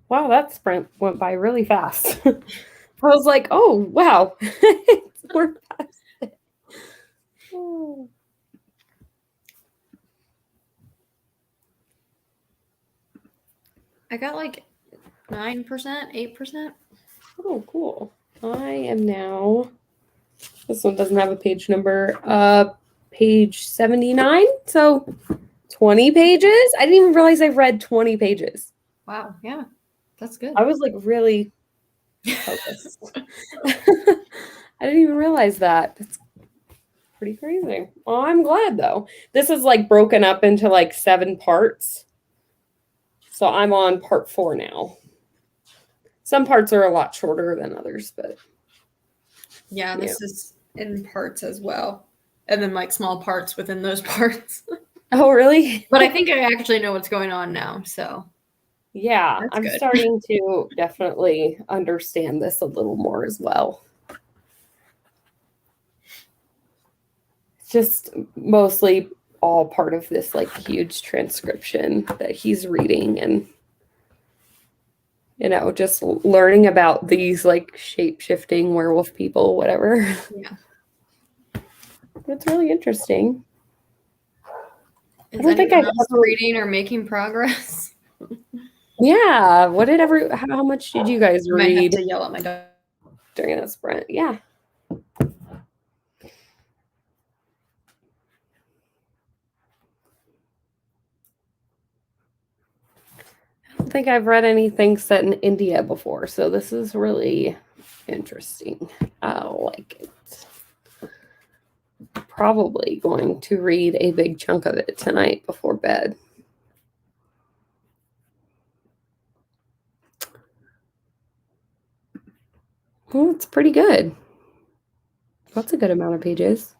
Wow, that sprint went by really fast. I was like, oh, wow. We're past it. Oh. I got like 9%, 8%. Oh, cool. I am now, this one doesn't have a page number, page 79. So 20 pages. I didn't even realize I read 20 pages. Wow, yeah, that's good. I was like really focused. I didn't even realize that. That's pretty crazy. Well, I'm glad though. This is like broken up into like 7 parts. So I'm on part 4 now. Some parts are a lot shorter than others, but yeah, this is in parts as well. And then like small parts within those parts. Oh, really? But I think I actually know what's going on now, so. Yeah, That's I'm good. starting to definitely understand this a little more as well. It's just mostly all part of this like huge transcription that he's reading, and just learning about these like shape-shifting werewolf people, whatever. Yeah. It's really interesting. Is I don't think I've else ever reading or making progress? Yeah. How much did you guys I might have read to yell at my dog during that sprint? Yeah. I don't think I've read anything set in India before, so this is really interesting. I'll like it. Probably going to read a big chunk of it tonight before bed. Well, it's pretty good. That's a good amount of pages.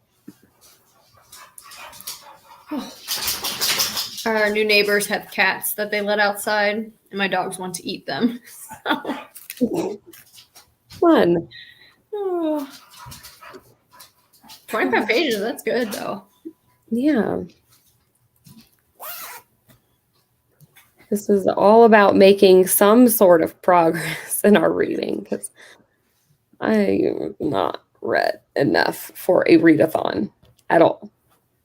Our new neighbors have cats that they let outside, and my dogs want to eat them. Fun. Oh. 25 pages, that's good though. Yeah. This is all about making some sort of progress in our reading, because I not read enough for a readathon at all.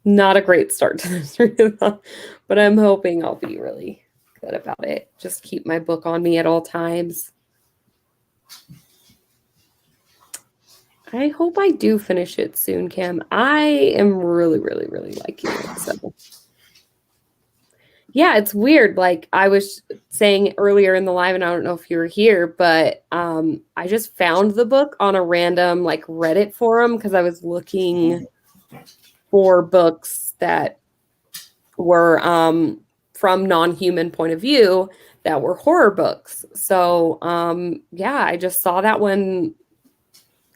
Not a great start to this readathon, but I'm hoping I'll be really good about it. Just keep my book on me at all times. I hope I do finish it soon, Kim. I am really, really, really liking it. So yeah, it's weird. Like I was saying earlier in the live, and I don't know if you were here, but I just found the book on a random like Reddit forum because I was looking for books that were from non-human point of view that were horror books. So yeah, I just saw that one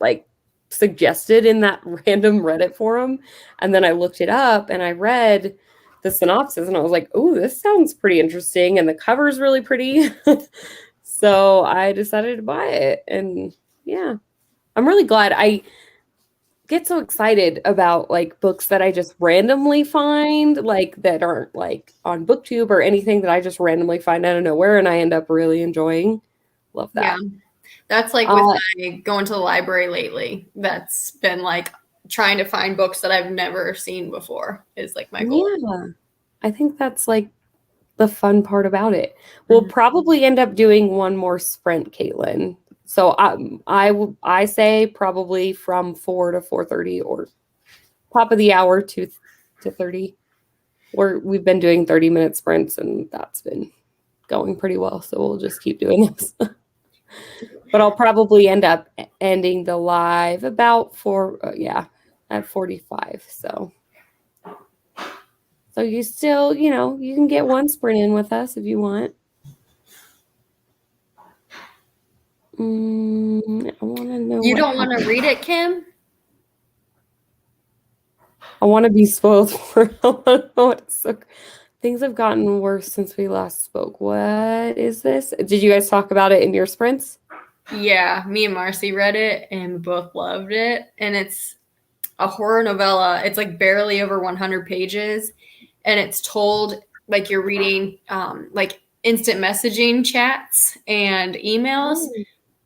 like suggested in that random Reddit forum, and then I looked it up and I read the synopsis and I was like, oh, this sounds pretty interesting, and the cover is really pretty. So I decided to buy it, and yeah, I'm really glad. I get so excited about like books that I just randomly find, like that aren't like on BookTube or anything, that I just randomly find out of nowhere and I end up really enjoying. Love that. Yeah. That's like with my going to the library lately. That's been like trying to find books that I've never seen before is like my goal. Yeah. I think that's like the fun part about it. We'll probably end up doing one more sprint, Caitlin. So I say probably from 4 to 4:30 or top of the hour to 30. We've been doing 30-minute sprints and that's been going pretty well. So we'll just keep doing this. But I'll probably end up ending the live about at 45. So you still, you can get one sprint in with us if you want. I want to know. You don't want to read it, Kim? I want to be spoiled for it. I want to know things have gotten worse since we last spoke. What is this? Did you guys talk about it in your sprints? Yeah, me and Marcy read it and both loved it. And it's a horror novella. It's like barely over 100 pages. And it's told like you're reading like instant messaging chats and emails.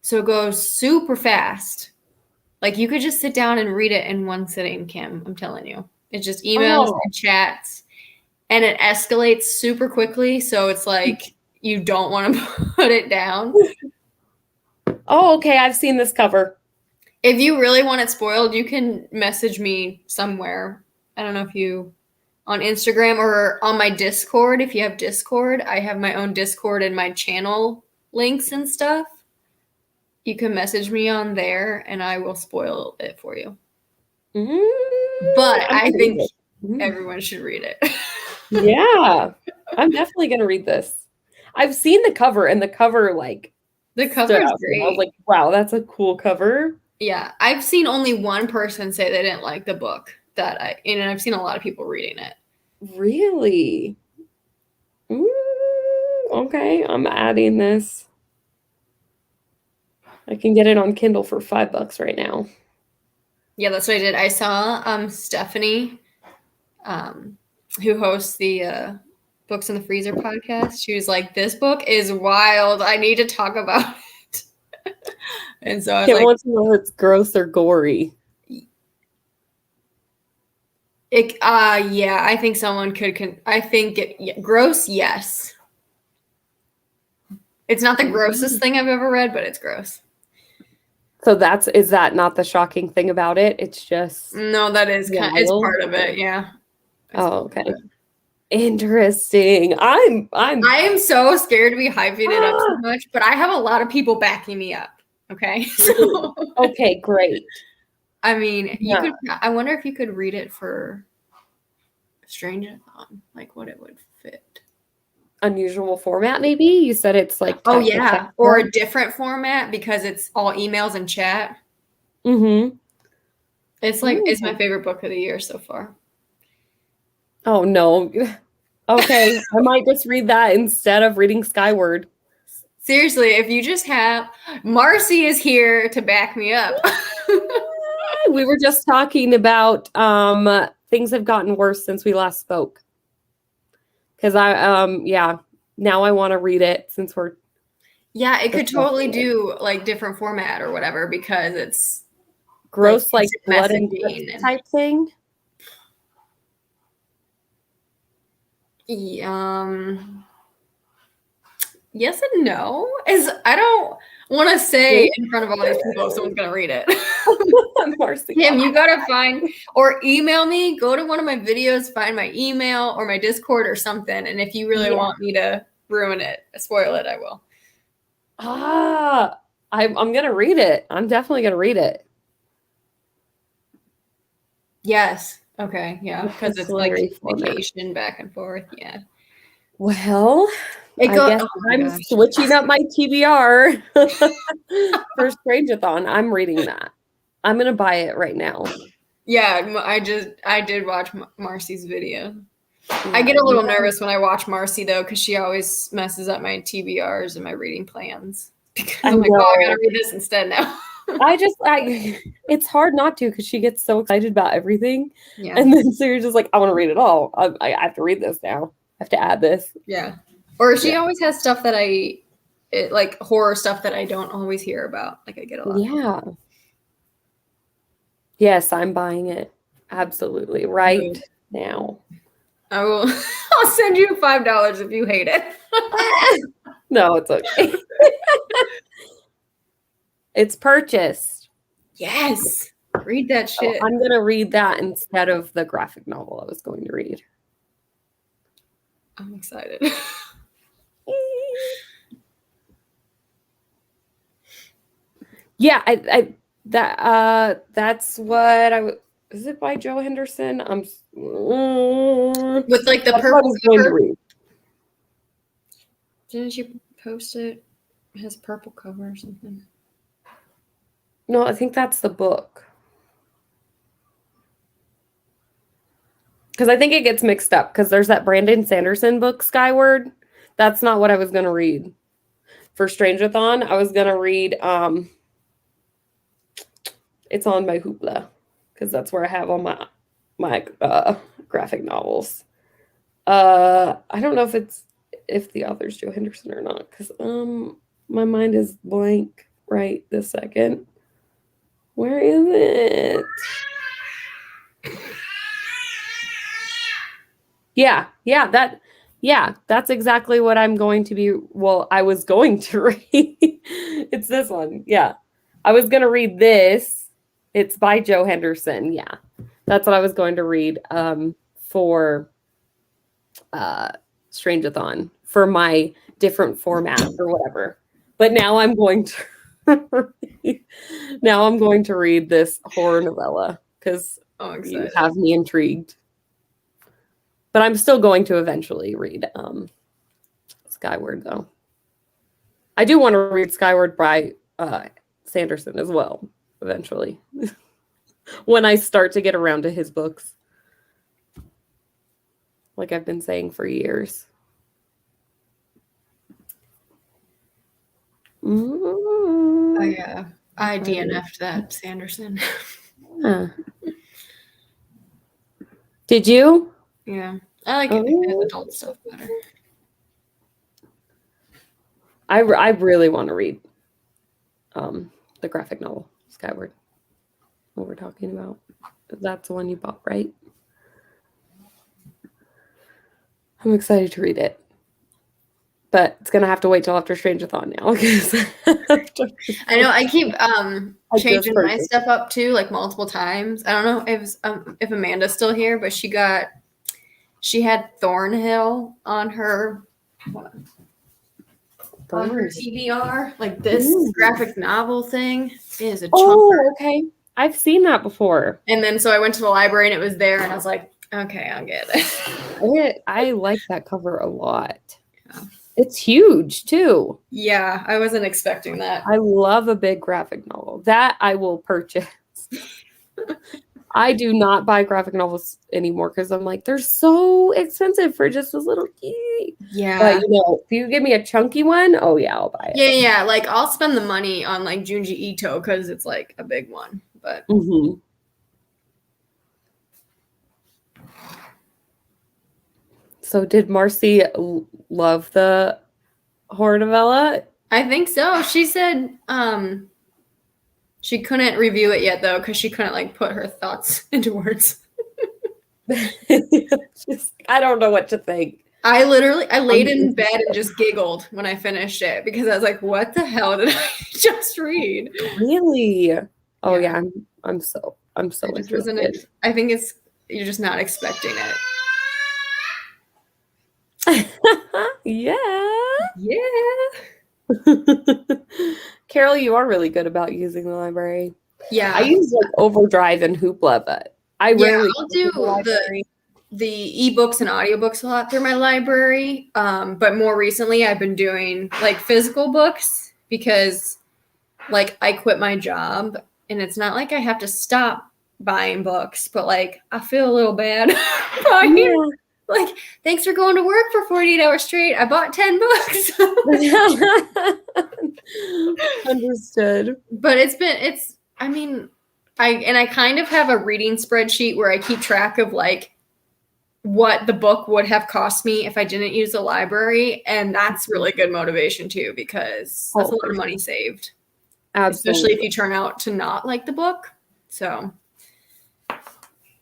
So it goes super fast. Like you could just sit down and read it in one sitting, Kim. I'm telling you. It's just emails and chats. And it escalates super quickly. So it's like you don't want to put it down. Oh, okay. I've seen this cover. If you really want it spoiled, you can message me somewhere. I don't know if you on Instagram or on my Discord. If you have Discord, I have my own Discord and my channel links and stuff. You can message me on there and I will spoil it for you. But I think everyone should read it. Yeah, I'm definitely going to read this. I've seen the cover, and the cover, like, the cover is great. I was like, wow, that's a cool cover. Yeah, I've seen only one person say they didn't like the book and I've seen a lot of people reading it. Really? Okay, I'm adding this. I can get it on Kindle for $5 right now. Yeah, that's what I did. I saw Stephanie, who hosts the Books in the Freezer podcast. She was like, "This book is wild. I need to talk about it." And so I was want to know if it's gross or gory. Yeah, I think someone could. I think gross. Yes, it's not the grossest thing I've ever read, but it's gross. So is that not the shocking thing about it? It's just no, that is it's part of it. Yeah. Okay. Interesting. I am so scared to be hyping it up so much, but I have a lot of people backing me up. Okay. So okay, great. I mean, you could. I wonder if you could read it for STRANGEATHON, like what it would fit. Unusual format, maybe? You said it's like or a different format because it's all emails and chat. It's like it's my favorite book of the year so far. Oh no. Okay, I might just read that instead of reading Skyward. Seriously, if you just have Marcy is here to back me up. We were just talking about things have gotten worse since we last spoke. Because now I want to read it since we're it could totally do like different format or whatever because it's gross like blood and type thing. Yes and no. I don't want to say in front of all these people if someone's gonna read it. Kim, you gotta find or email me. Go to one of my videos, find my email or my Discord or something. And if you really want me to ruin it, spoil it, I will. I'm gonna read it. I'm definitely gonna read it. Yes. Okay. Yeah. Because it's like communication back and forth. Yeah. Well, I guess I'm switching up my TBR for STRANGEATHON. I'm reading that. I'm gonna buy it right now. Yeah, I did watch Marcy's video. Yeah, I get a little nervous when I watch Marcy though, because she always messes up my TBRs and my reading plans. I'm like, I gotta read this instead now. It's hard not to because she gets so excited about everything. Yeah. And then so you're just like, I want to read it all. I have to read this now. I have to add this. Yeah. Or she always has stuff that like horror stuff that I don't always hear about. Like I get a lot. Yeah. Yes, I'm buying it. Absolutely. Right now. I'll send you $5 if you hate it. No, it's okay. It's purchased. Yes. Read that shit. I'm going to read that instead of the graphic novel I was going to read. I'm excited. Yeah, that's what I would. Is it by Joe Henderson? With like the purple cover. Didn't you post it? It has purple cover or something. No, I think that's the book. Because I think it gets mixed up because there's that Brandon Sanderson book, Skyward. That's not what I was going to read. For STRANGEATHON, I was going to read, it's on my Hoopla because that's where I have all my graphic novels. I don't know if if the author's Joe Henderson or not, because my mind is blank right this second. Where is it? That's exactly what I'm going to be. Well, I was going to read. It's this one. Yeah. I was going to read this. It's by Joe Henderson. Yeah. That's what I was going to read for Strangeathon for my different format or whatever. But now I'm going to read this horror novella because you have me intrigued. But I'm still going to eventually read Skyward, though. I do want to read Skyward by Sanderson as well, eventually. When I start to get around to his books. Like I've been saying for years. I DNF'd that Sanderson. Did you? Yeah. I like his adult stuff better. I really want to read the graphic novel, Skyward. What we're talking about. That's the one you bought, right? I'm excited to read it. But it's going to have to wait till after Strangeathon now. I know. I keep changing my stuff up too, like multiple times. I don't know if Amanda's still here, but she had Thornhill on her TBR. Like this graphic novel thing is a chunker. Oh, okay. I've seen that before. And then so I went to the library and it was there and I was like, okay, I'll get it. I like that cover a lot. Yeah. It's huge too. Yeah, I wasn't expecting that. I love a big graphic novel. That I will purchase. I do not buy graphic novels anymore because I'm like, they're so expensive for just a little key. Yeah. But if you give me a chunky one, oh yeah, I'll buy it. Yeah. Like I'll spend the money on like Junji Ito because it's like a big one. But So did Marcy love the horror novella? I think so. She said she couldn't review it yet though because she couldn't like put her thoughts into words. I don't know what to think. I laid in bed and just giggled when I finished it because I was like, what the hell did I just read? Really? Oh yeah, I'm so interested. I think you're just not expecting it. Yeah. Carol, you are really good about using the library. Yeah. I use like Overdrive and Hoopla, but I rarely I'll do the ebooks and audiobooks a lot through my library. But more recently I've been doing like physical books because like I quit my job and it's not like I have to stop buying books, but like I feel a little bad. Like, thanks for going to work for 48 hours straight. I bought 10 books. Understood. But I kind of have a reading spreadsheet where I keep track of like what the book would have cost me if I didn't use the library. And that's really good motivation too, because that's a lot of money saved. Absolutely. Especially if you turn out to not like the book. So.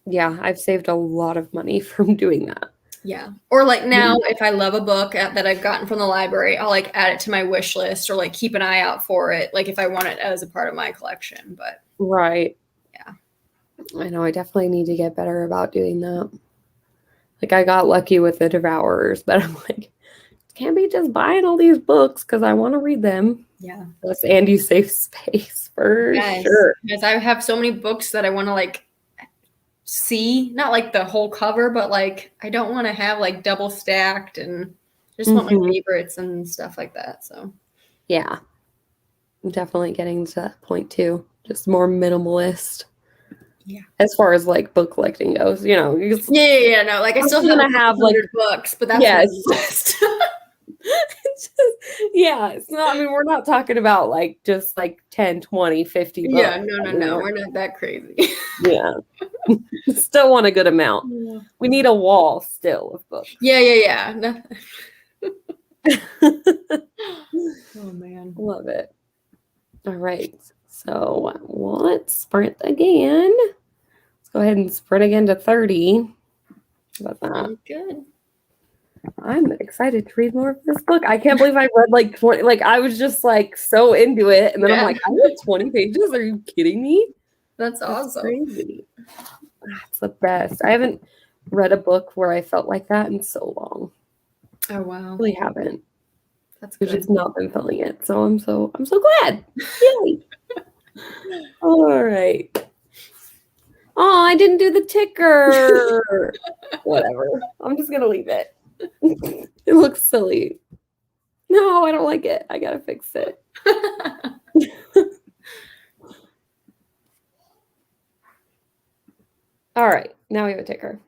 Yeah, I've saved a lot of money from doing that. Yeah. Or like now, if I love a book that I've gotten from the library, I'll like add it to my wish list or like keep an eye out for it. Like if I want it as a part of my collection, but. Right. Yeah. I know. I definitely need to get better about doing that. Like I got lucky with the Devourers, but I'm like, can't be just buying all these books because I want to read them. Yeah. Plus, and you save space for sure. Because I have so many books that I want to like see, not like the whole cover, but like I don't want to have like double stacked and just want my favorites and stuff like that. So yeah, I'm definitely getting to that point too. Just more minimalist. Yeah. As far as like book collecting goes, no, like I still have like books, but that's it's just, it's not, I mean, we're not talking about like just like 10, 20, 50 books. Yeah, no, we're not that crazy. Yeah. Still want a good amount. Yeah. We need a wall still of books. Yeah. Oh man. Love it. All right. So let's sprint again. Let's go ahead and sprint again to 30. How about that? Sounds good. I'm excited to read more of this book. I can't believe I read like 20. Like I was just like so into it. And then I'm like, I read 20 pages. Are you kidding me? That's awesome. Crazy. That's the best. I haven't read a book where I felt like that in so long. Oh wow. I really haven't. That's I've good. just not been feeling it. So I'm so glad. Yay. All right. Oh, I didn't do the ticker. Whatever. I'm just gonna leave it. It looks silly. No, I don't like it. I gotta fix it. All right. Now we have a ticker.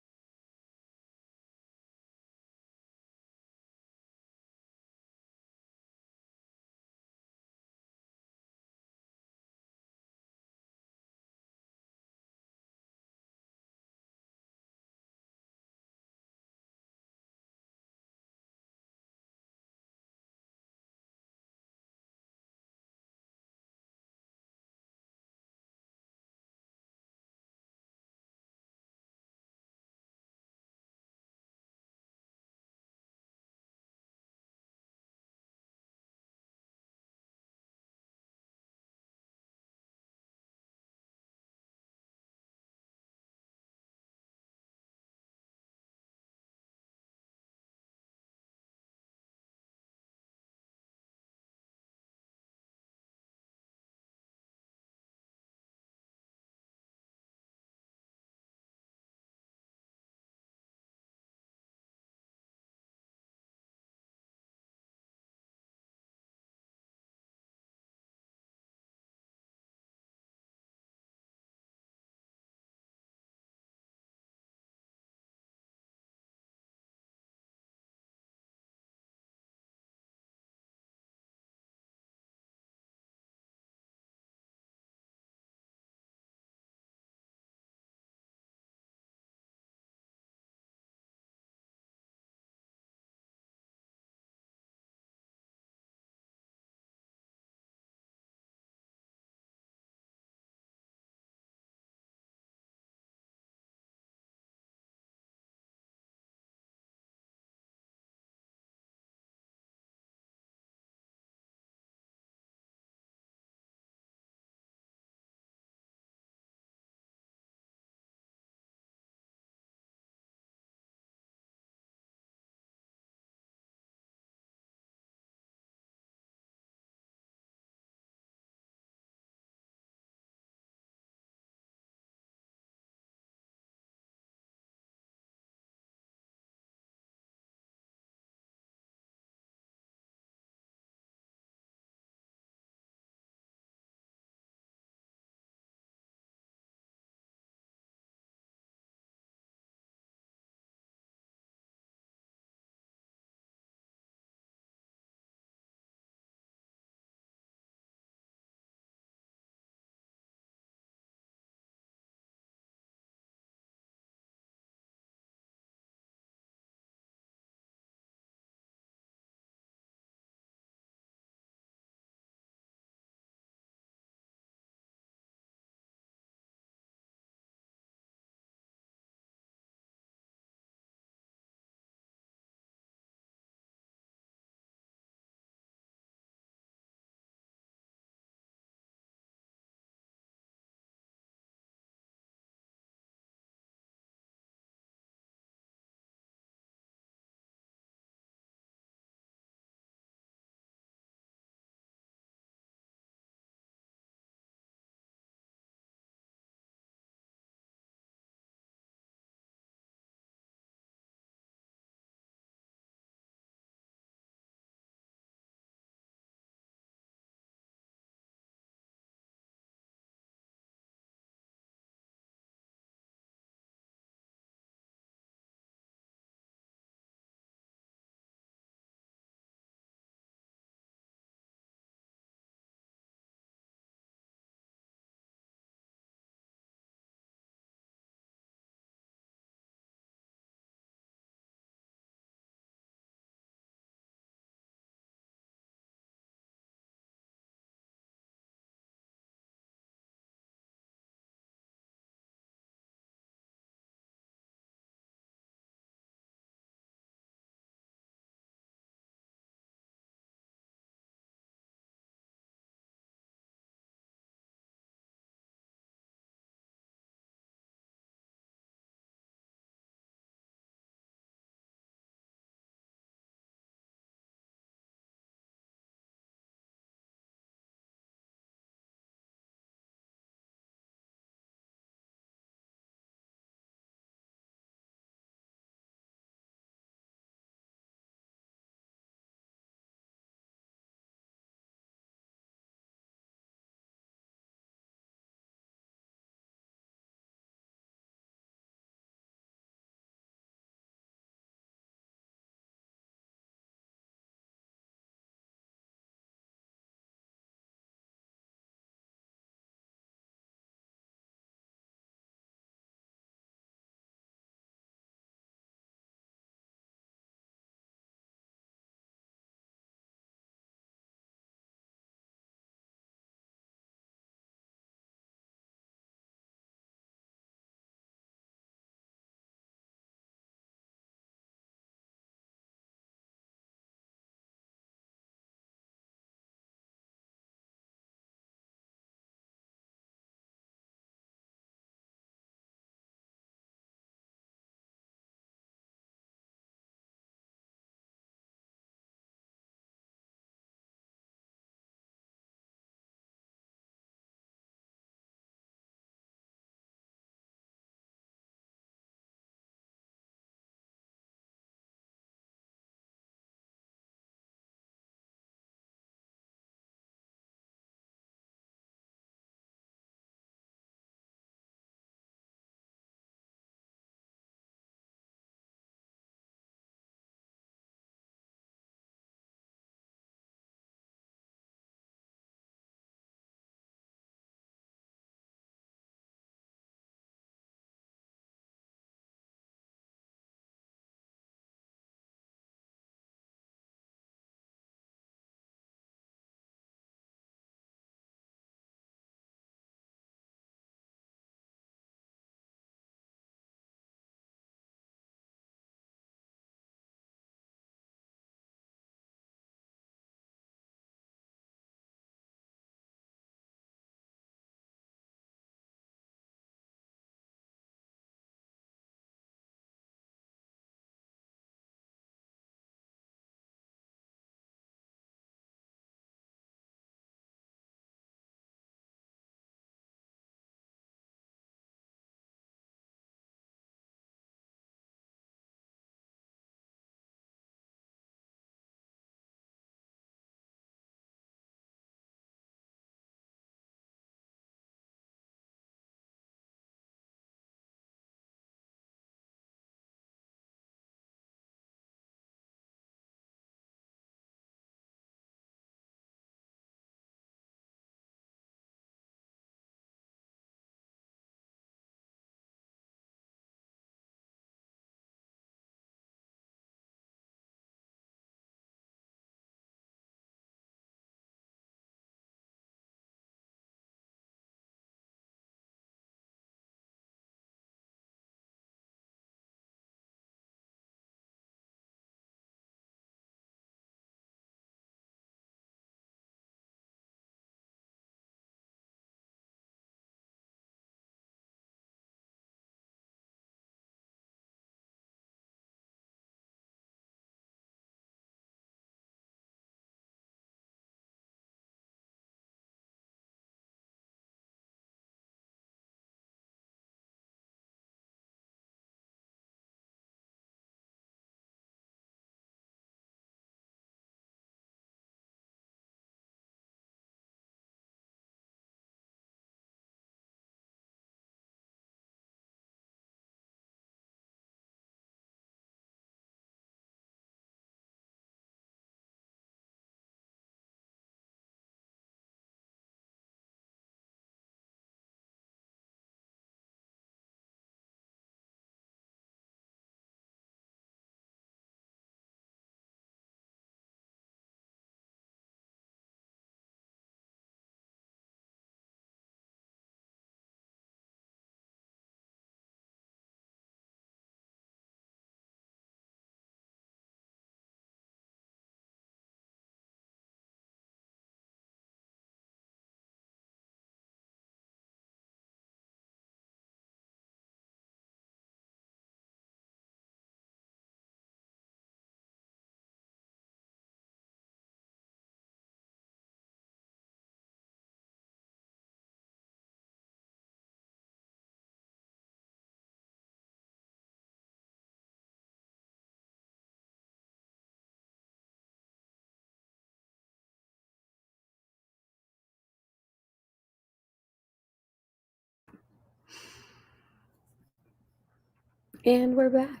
And we're back.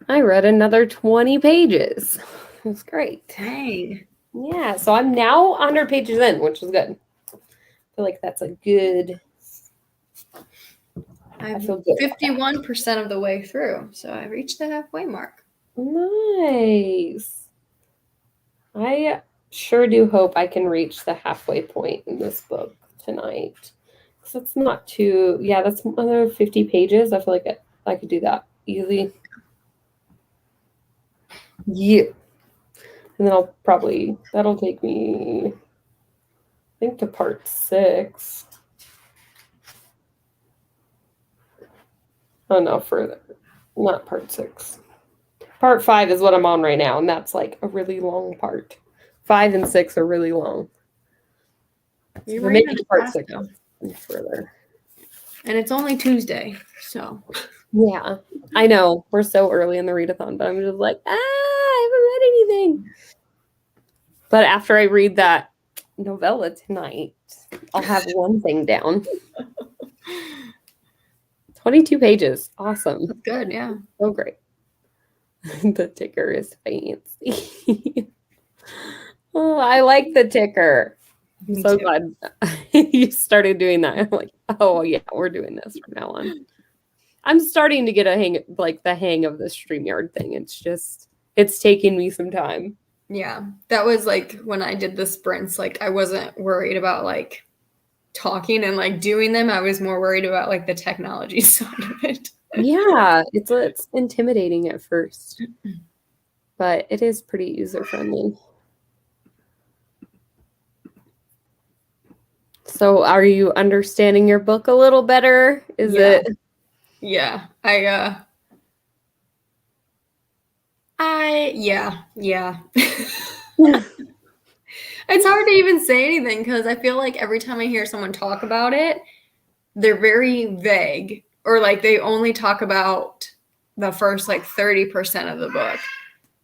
I read another 20 pages. That's great. Dang. Yeah, so I'm now 100 pages in, which is good. I feel like that's a good... I'm feel good. 51% of the way through, so I reached the halfway mark. Nice. I sure do hope I can reach the halfway point in this book tonight. Because it's not too... Yeah, that's another 50 pages. I feel like I could do that easy. Yeah. And then that'll take me, I think, to part 6. Oh, no, further. Not part 6. Part 5 is what I'm on right now, and that's like a really long part. 5 and 6 are really long. So maybe part 6 and further. And it's only Tuesday, so. Yeah, I know. We're so early in the readathon, but I'm just like, I haven't read anything. But after I read that novella tonight, I'll have one thing down. 22 pages. Awesome. That's good, yeah. So great. The ticker is fancy. Oh, I like the ticker. I'm so glad you started doing that. I'm like, oh yeah, we're doing this from now on. I'm starting to get the hang of the StreamYard thing. It's taking me some time. Yeah, that was like when I did the sprints, like I wasn't worried about like talking and like doing them. I was more worried about like the technology side of it. Yeah, it's intimidating at first, but it is pretty user friendly. So are you understanding your book a little better? Yeah. Yeah. It's hard to even say anything because I feel like every time I hear someone talk about it, they're very vague, or like they only talk about the first like 30% of the book.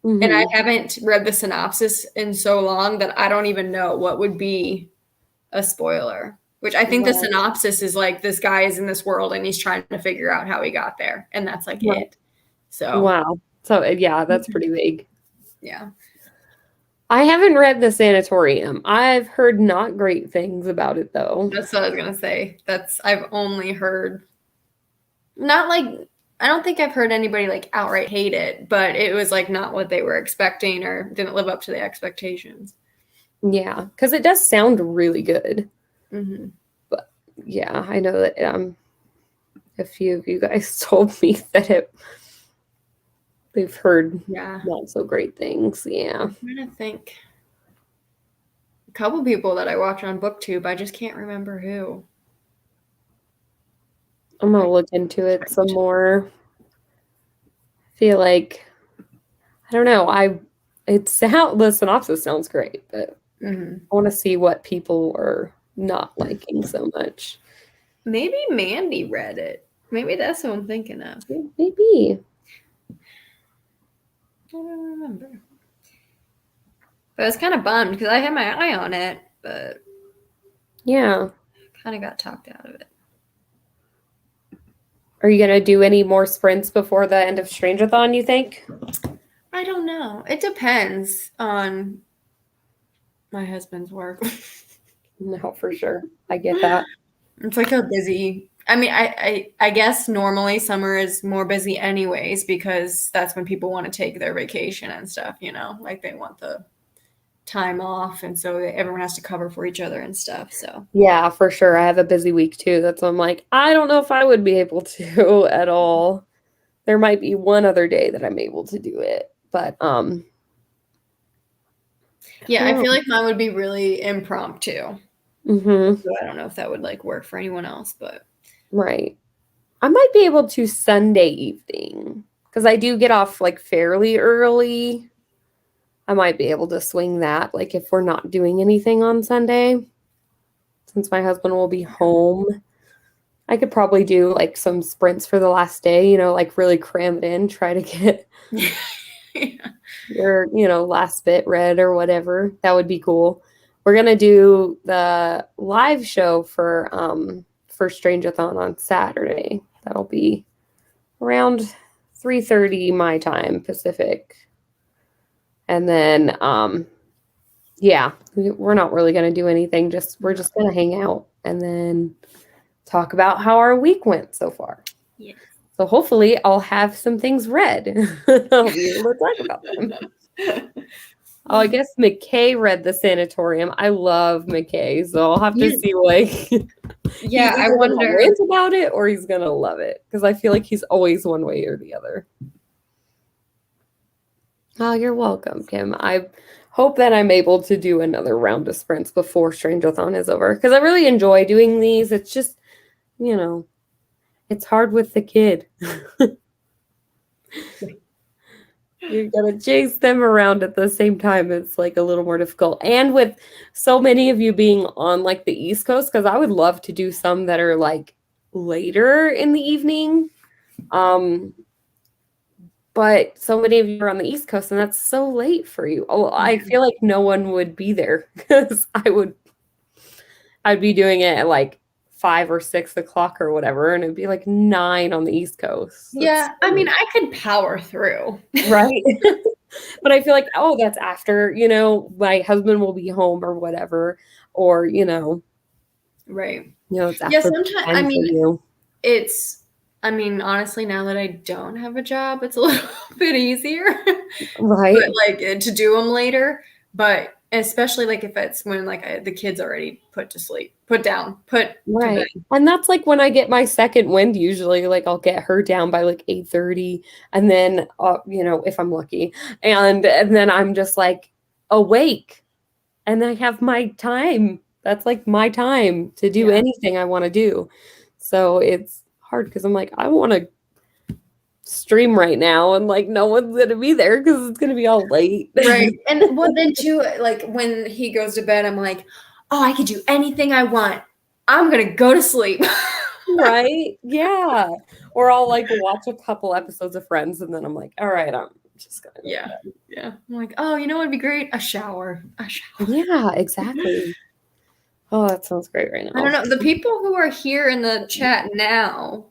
Mm-hmm. And I haven't read the synopsis in so long that I don't even know what would be a spoiler, which I think the synopsis is like this guy is in this world and he's trying to figure out how he got there. And that's like it. So, wow. So yeah, that's pretty vague. Yeah. I haven't read The Sanatorium. I've heard not great things about it though. That's what I was going to say. I've only heard, not like, I don't think I've heard anybody like outright hate it, but it was like not what they were expecting or didn't live up to the expectations. Yeah, because it does sound really good. Mm-hmm. But yeah, I know that a few of you guys told me that they've heard not so great things. Yeah. I'm trying to think. A couple people that I watch on BookTube, I just can't remember who. I'm going to look into it some more. I feel like, I don't know, the synopsis sounds great, but I want to see what people are not liking so much. Maybe Mandy read it. Maybe that's what I'm thinking of. Maybe. I don't remember. But I was kind of bummed because I had my eye on it, but yeah, kind of got talked out of it. Are you going to do any more sprints before the end of Strangeathon, you think? I don't know. It depends on my husband's work. No, for sure. I get that. It's like a busy... I mean, I guess normally summer is more busy anyways because that's when people want to take their vacation and stuff, you know? Like they want the time off, and so everyone has to cover for each other and stuff, so. Yeah, for sure. I have a busy week too. That's why I'm like, I don't know if I would be able to at all. There might be one other day that I'm able to do it, but yeah, I feel like mine would be really impromptu. Mm-hmm. So I don't know if that would like work for anyone else, but right. I might be able to Sunday evening because I do get off like fairly early. I might be able to swing that, like if we're not doing anything on Sunday, since my husband will be home. I could probably do like some sprints for the last day, like really cram it in, try to get your, last bit read or whatever. That would be cool. We're going to do the live show for for Strangeathon on Saturday. That'll be around 3:30 my time Pacific. And then yeah, we're not really going to do anything. We're just going to hang out and then talk about how our week went so far. Yes. So hopefully I'll have some things read. I'll be able to talk about them. Oh, I guess McKay read The Sanatorium. I love McKay, so I'll have to see like yeah, I he's wonder gonna rant about it or he's gonna love it because I feel like he's always one way or the other. Oh, you're welcome, Kim. I hope that I'm able to do another round of sprints before Strangeathon is over because I really enjoy doing these. It's just, you know, it's hard with the kid. You gotta chase them around at the same time. It's like a little more difficult. And with so many of you being on like the East Coast, because I would love to do some that are like later in the evening. But so many of you are on the East Coast, and that's so late for you. Oh, I feel like no one would be there because I'd be doing it at like 5 or 6 o'clock or whatever, and it'd be like 9 on the East Coast. Yeah, I mean, I could power through. Right. But I feel like, oh, that's after, you know, my husband will be home or whatever, or, you know. Right. It's after. Yeah, sometimes, I mean, I mean, honestly, now that I don't have a job, it's a little bit easier. Right. But, like, to do them later. But especially, like, if it's when, like, the kid's already put down. Right. And that's, like, when I get my second wind, usually. Like, I'll get her down by, like, 8:30. And then, you know, if I'm lucky. And then I'm just, like, awake. And I have my time. That's, like, my time to do anything I want to do. So it's hard because I'm like, I want to stream right now and like no one's gonna be there because it's gonna be all late. Right. And well then too, like when he goes to bed, I'm like, oh, I could do anything I want. I'm gonna go to sleep. Right? Yeah. Or I'll like watch a couple episodes of Friends and then I'm like, all right, I'm just gonna go to bed. Yeah. I'm like, oh, you know what'd be great? A shower. Yeah, exactly. Oh, that sounds great right now. I don't know. The people who are here in the chat now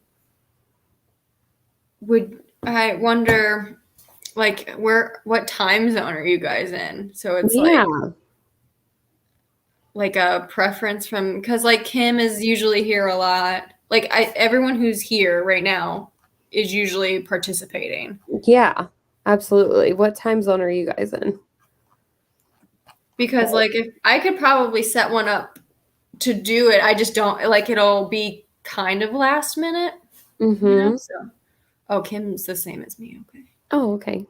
I wonder like what time zone are you guys in? So it's like a preference from because like Kim is usually here a lot. Like everyone who's here right now is usually participating. Yeah, absolutely. What time zone are you guys in? Because like if I could probably set one up to do it, I just don't like it'll be kind of last minute. Mm-hmm. You know? So oh, Kim's the same as me. Okay. Oh, okay.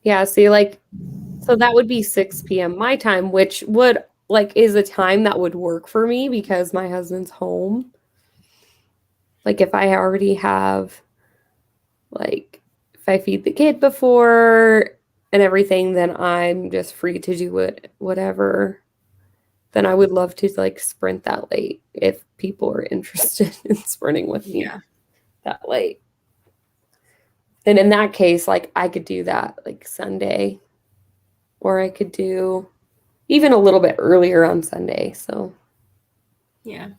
Yeah, see, like, so that would be 6 p.m. my time, which would, like, is a time that would work for me because my husband's home. Like, if I already have, like, if I feed the kid before and everything, then I'm just free to do it, whatever. Then I would love to, like, sprint that late if people are interested in sprinting with me that late. And in that case, like, I could do that, like, Sunday. Or I could do even a little bit earlier on Sunday, so. Yeah.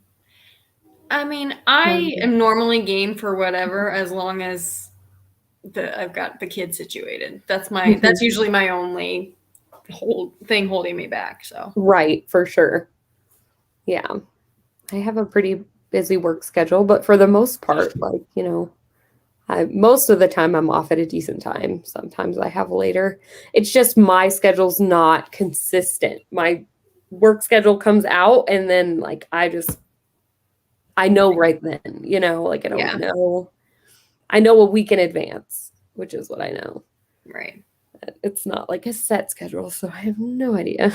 I mean, I am normally game for whatever as long as I've got the kid situated. That's usually my only thing holding me back, so. Right, for sure. Yeah. I have a pretty busy work schedule, but for the most part, like, you know, most of the time I'm off at a decent time. Sometimes I have later. It's just my schedule's not consistent. My work schedule comes out and then like I know right then, you know, like I don't know. I know a week in advance, which is what I know. Right. It's not like a set schedule, so I have no idea.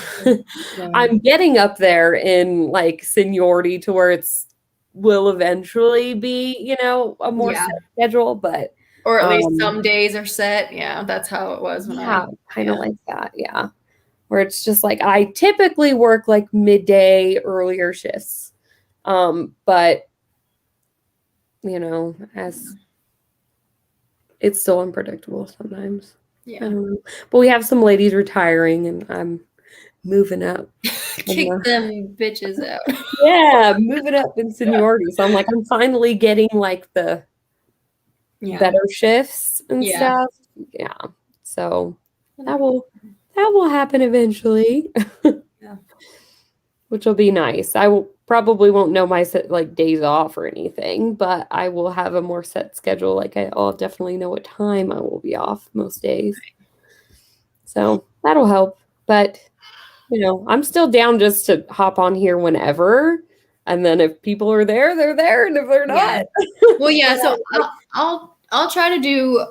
I'm getting up there in like seniority to where will eventually be, you know, a more set schedule, but or at least some days are set. Yeah, that's how it was when kind of like that. Yeah. Where it's just like I typically work like midday earlier shifts. But you know, as it's still unpredictable sometimes. Yeah. I don't know. But we have some ladies retiring and I'm moving up. Kick them bitches out. Yeah, move it up in seniority. So I'm like, I'm finally getting like the better shifts and stuff. Yeah. So that will happen eventually. Yeah. Which will be nice. I will probably won't know my like days off or anything, but I will have a more set schedule. Like I'll definitely know what time I will be off most days. So that'll help. But I'm still down just to hop on here whenever. And then if people are there, they're there. And if they're not. Well, yeah, so I'll try to do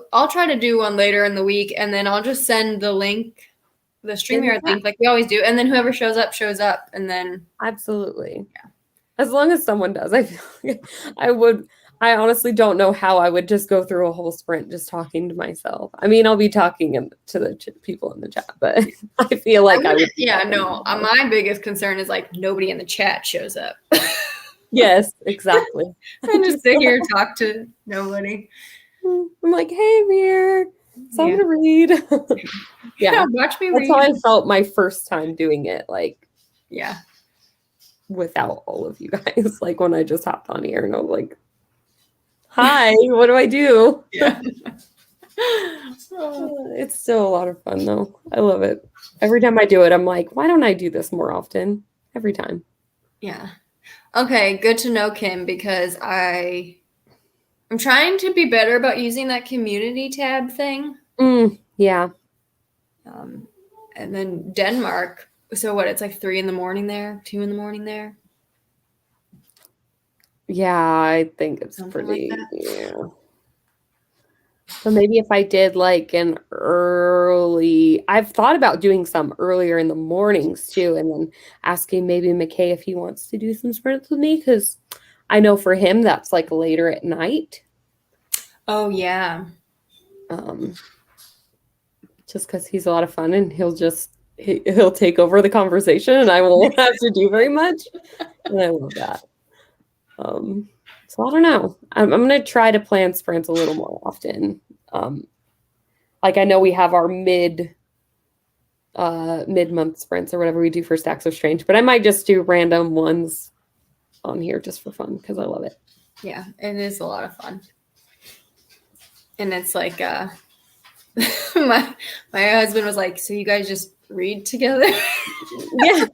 one later in the week, and then I'll just send the link, the StreamYard link, like we always do, and then whoever shows up, and then absolutely, as long as someone does. I feel like I honestly don't know how I would just go through a whole sprint just talking to myself. I mean, I'll be talking to the people in the chat, but I feel like I would. Yeah, no. My biggest concern is like nobody in the chat shows up. Yes, exactly. I just sit here and talk to nobody. I'm like, hey, I'm here. So I'm gonna read. Yeah, watch me read. That's how I felt my first time doing it. Like, yeah, without all of you guys. Like when I just hopped on here and I was like, hi, what do I do? Yeah. It's still a lot of fun though. I love it. Every time I do it, I'm like, why don't I do this more often? Every time. Yeah. Okay, good to know, Kim, because I'm trying to be better about using that community tab thing. Yeah. And then Denmark. So what? It's like 3 a.m. there, 2 a.m. there. Yeah, I think it's something pretty. Like that. Yeah. So maybe if I did like an early, I've thought about doing some earlier in the mornings too, and then asking maybe McKay if he wants to do some sprints with me, because I know for him that's like later at night. Oh yeah. Just because he's a lot of fun and he'll take over the conversation and I won't have to do very much. And I love that. So I don't know. I'm gonna try to plan sprints a little more often. Like I know we have our mid-month sprints or whatever we do for Stacks of Strange, but I might just do random ones on here just for fun because I love it. Yeah, it is a lot of fun. And it's like my husband was like, so you guys just read together? Yeah.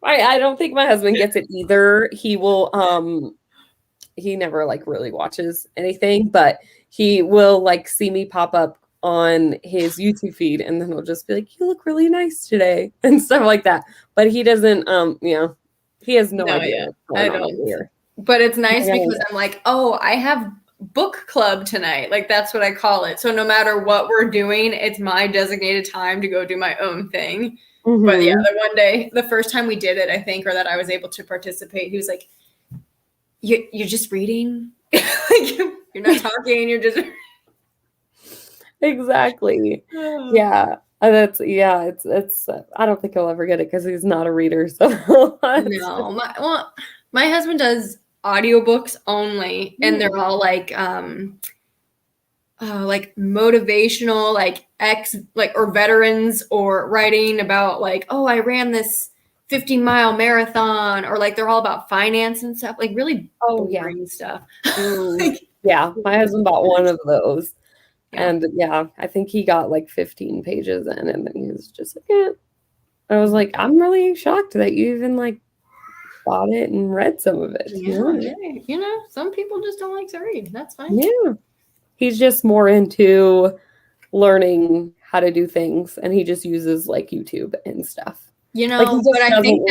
I don't think my husband gets it either. He will he never like really watches anything, but he will like see me pop up on his YouTube feed and then he'll just be like, you look really nice today and stuff like that. But he doesn't he has no idea what's going on here. But it's nice because I'm like, oh, I have book club tonight. Like that's what I call it. So no matter what we're doing, it's my designated time to go do my own thing. Mm-hmm. But yeah, the one day, the first time we did it, I think, or that I was able to participate, he was like, you're just reading? Like, you're not talking, you're just exactly. Yeah. It's I don't think he'll ever get it because he's not a reader. So no, my husband does audiobooks only, and they're all like motivational, or veterans, or writing about like, oh, I ran this 50-mile marathon, or like they're all about finance and stuff, like really boring stuff. Yeah, my husband bought one of those. Yeah. And yeah, I think he got like 15 pages in, and then he was just like, yeah. I was like, I'm really shocked that you even like bought it and read some of it. Yeah. Some people just don't like to read. That's fine. Yeah. He's just more into learning how to do things, and he just uses like YouTube and stuff. But I think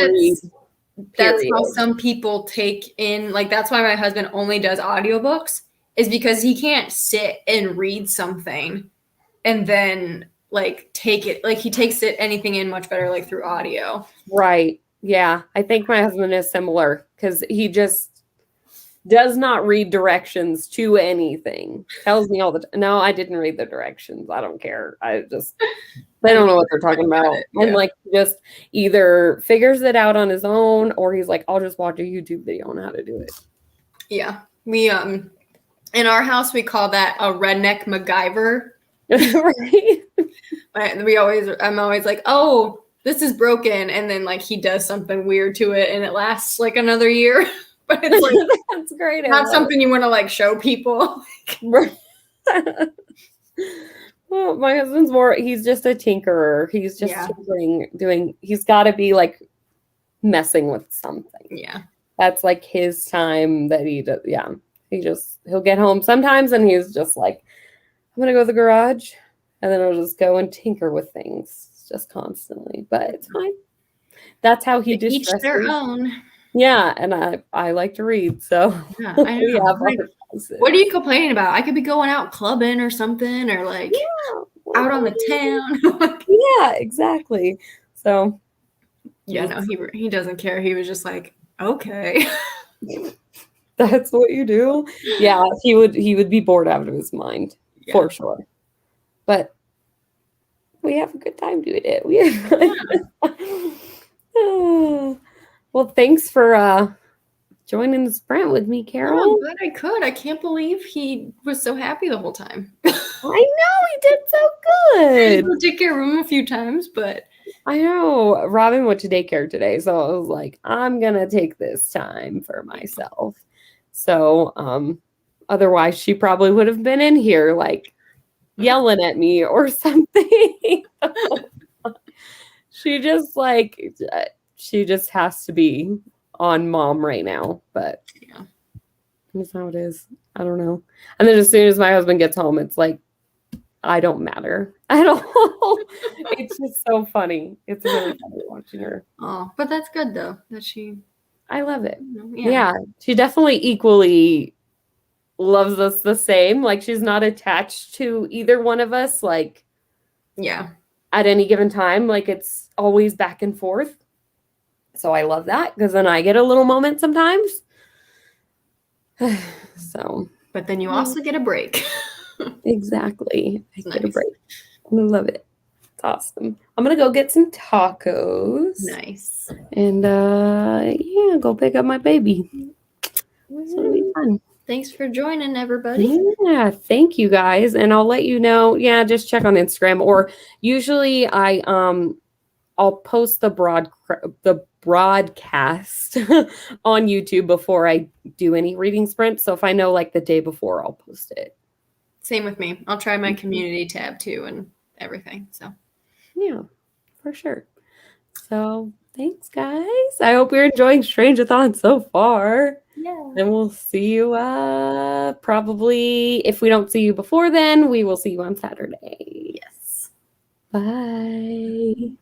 that's how some people take in, like, that's why my husband only does audiobooks, is because he can't sit and read something and then like take it, like he takes anything in much better like through audio. Right. Yeah. I think my husband is similar because he just does not read directions to anything. Tells me all the time, no, I didn't read the directions. I don't care. They don't know what they're talking about. Yeah. And like just either figures it out on his own, or he's like, I'll just watch a YouTube video on how to do it. Yeah. We in our house we call that a redneck MacGyver. Right. I'm always like, oh, this is broken, and then like he does something weird to it and it lasts like another year. But it's like that's great. not something you want to like show people. Well, my husband's more, he's just a tinkerer. He's just tinkering, he's got to be like messing with something. Yeah. That's like his time that he does. Yeah. He'll get home sometimes and he's just like, I'm going to go to the garage and then I'll just go and tinker with things just constantly. But it's fine. That's how he Each their own. Yeah. And I like to read. So yeah, I know. What are you complaining about? I could be going out clubbing or something, or like out on the town. Yeah, exactly. So yeah, no, he doesn't care. He was just like, okay. That's what you do. Yeah, he would be bored out of his mind for sure. But we have a good time doing it. We have well, thanks for joining the sprint with me, Carol. Oh, I'm glad I could. I can't believe he was so happy the whole time. I know, he did so good. I did care of him a few times, but I know. Robin went to daycare today, so I was like, I'm gonna take this time for myself. So otherwise she probably would have been in here like yelling at me or something. She just has to be on mom right now, but yeah, that's how it is. I don't know. And then as soon as my husband gets home, it's like I don't matter at all. It's just so funny. It's really funny watching her. Oh, but that's good though that I love it. Yeah, she definitely equally loves us the same. Like she's not attached to either one of us. Like at any given time, like it's always back and forth. So I love that because then I get a little moment sometimes. So, but then you also get a break. Exactly. I get a break. I love it. It's awesome. I'm gonna go get some tacos. Nice. And go pick up my baby. So it'll be fun. Thanks for joining, everybody. Yeah, thank you guys. And I'll let you know. Yeah, just check on Instagram. Or usually I'll post the broadcast on YouTube before I do any reading sprints. So if I know like the day before, I'll post it. Same with me. I'll try my community tab too and everything. So yeah, for sure. So thanks, guys. I hope you're enjoying Strangeathon so far. Yeah. And we'll see you probably, if we don't see you before then, we will see you on Saturday. Yes. Bye.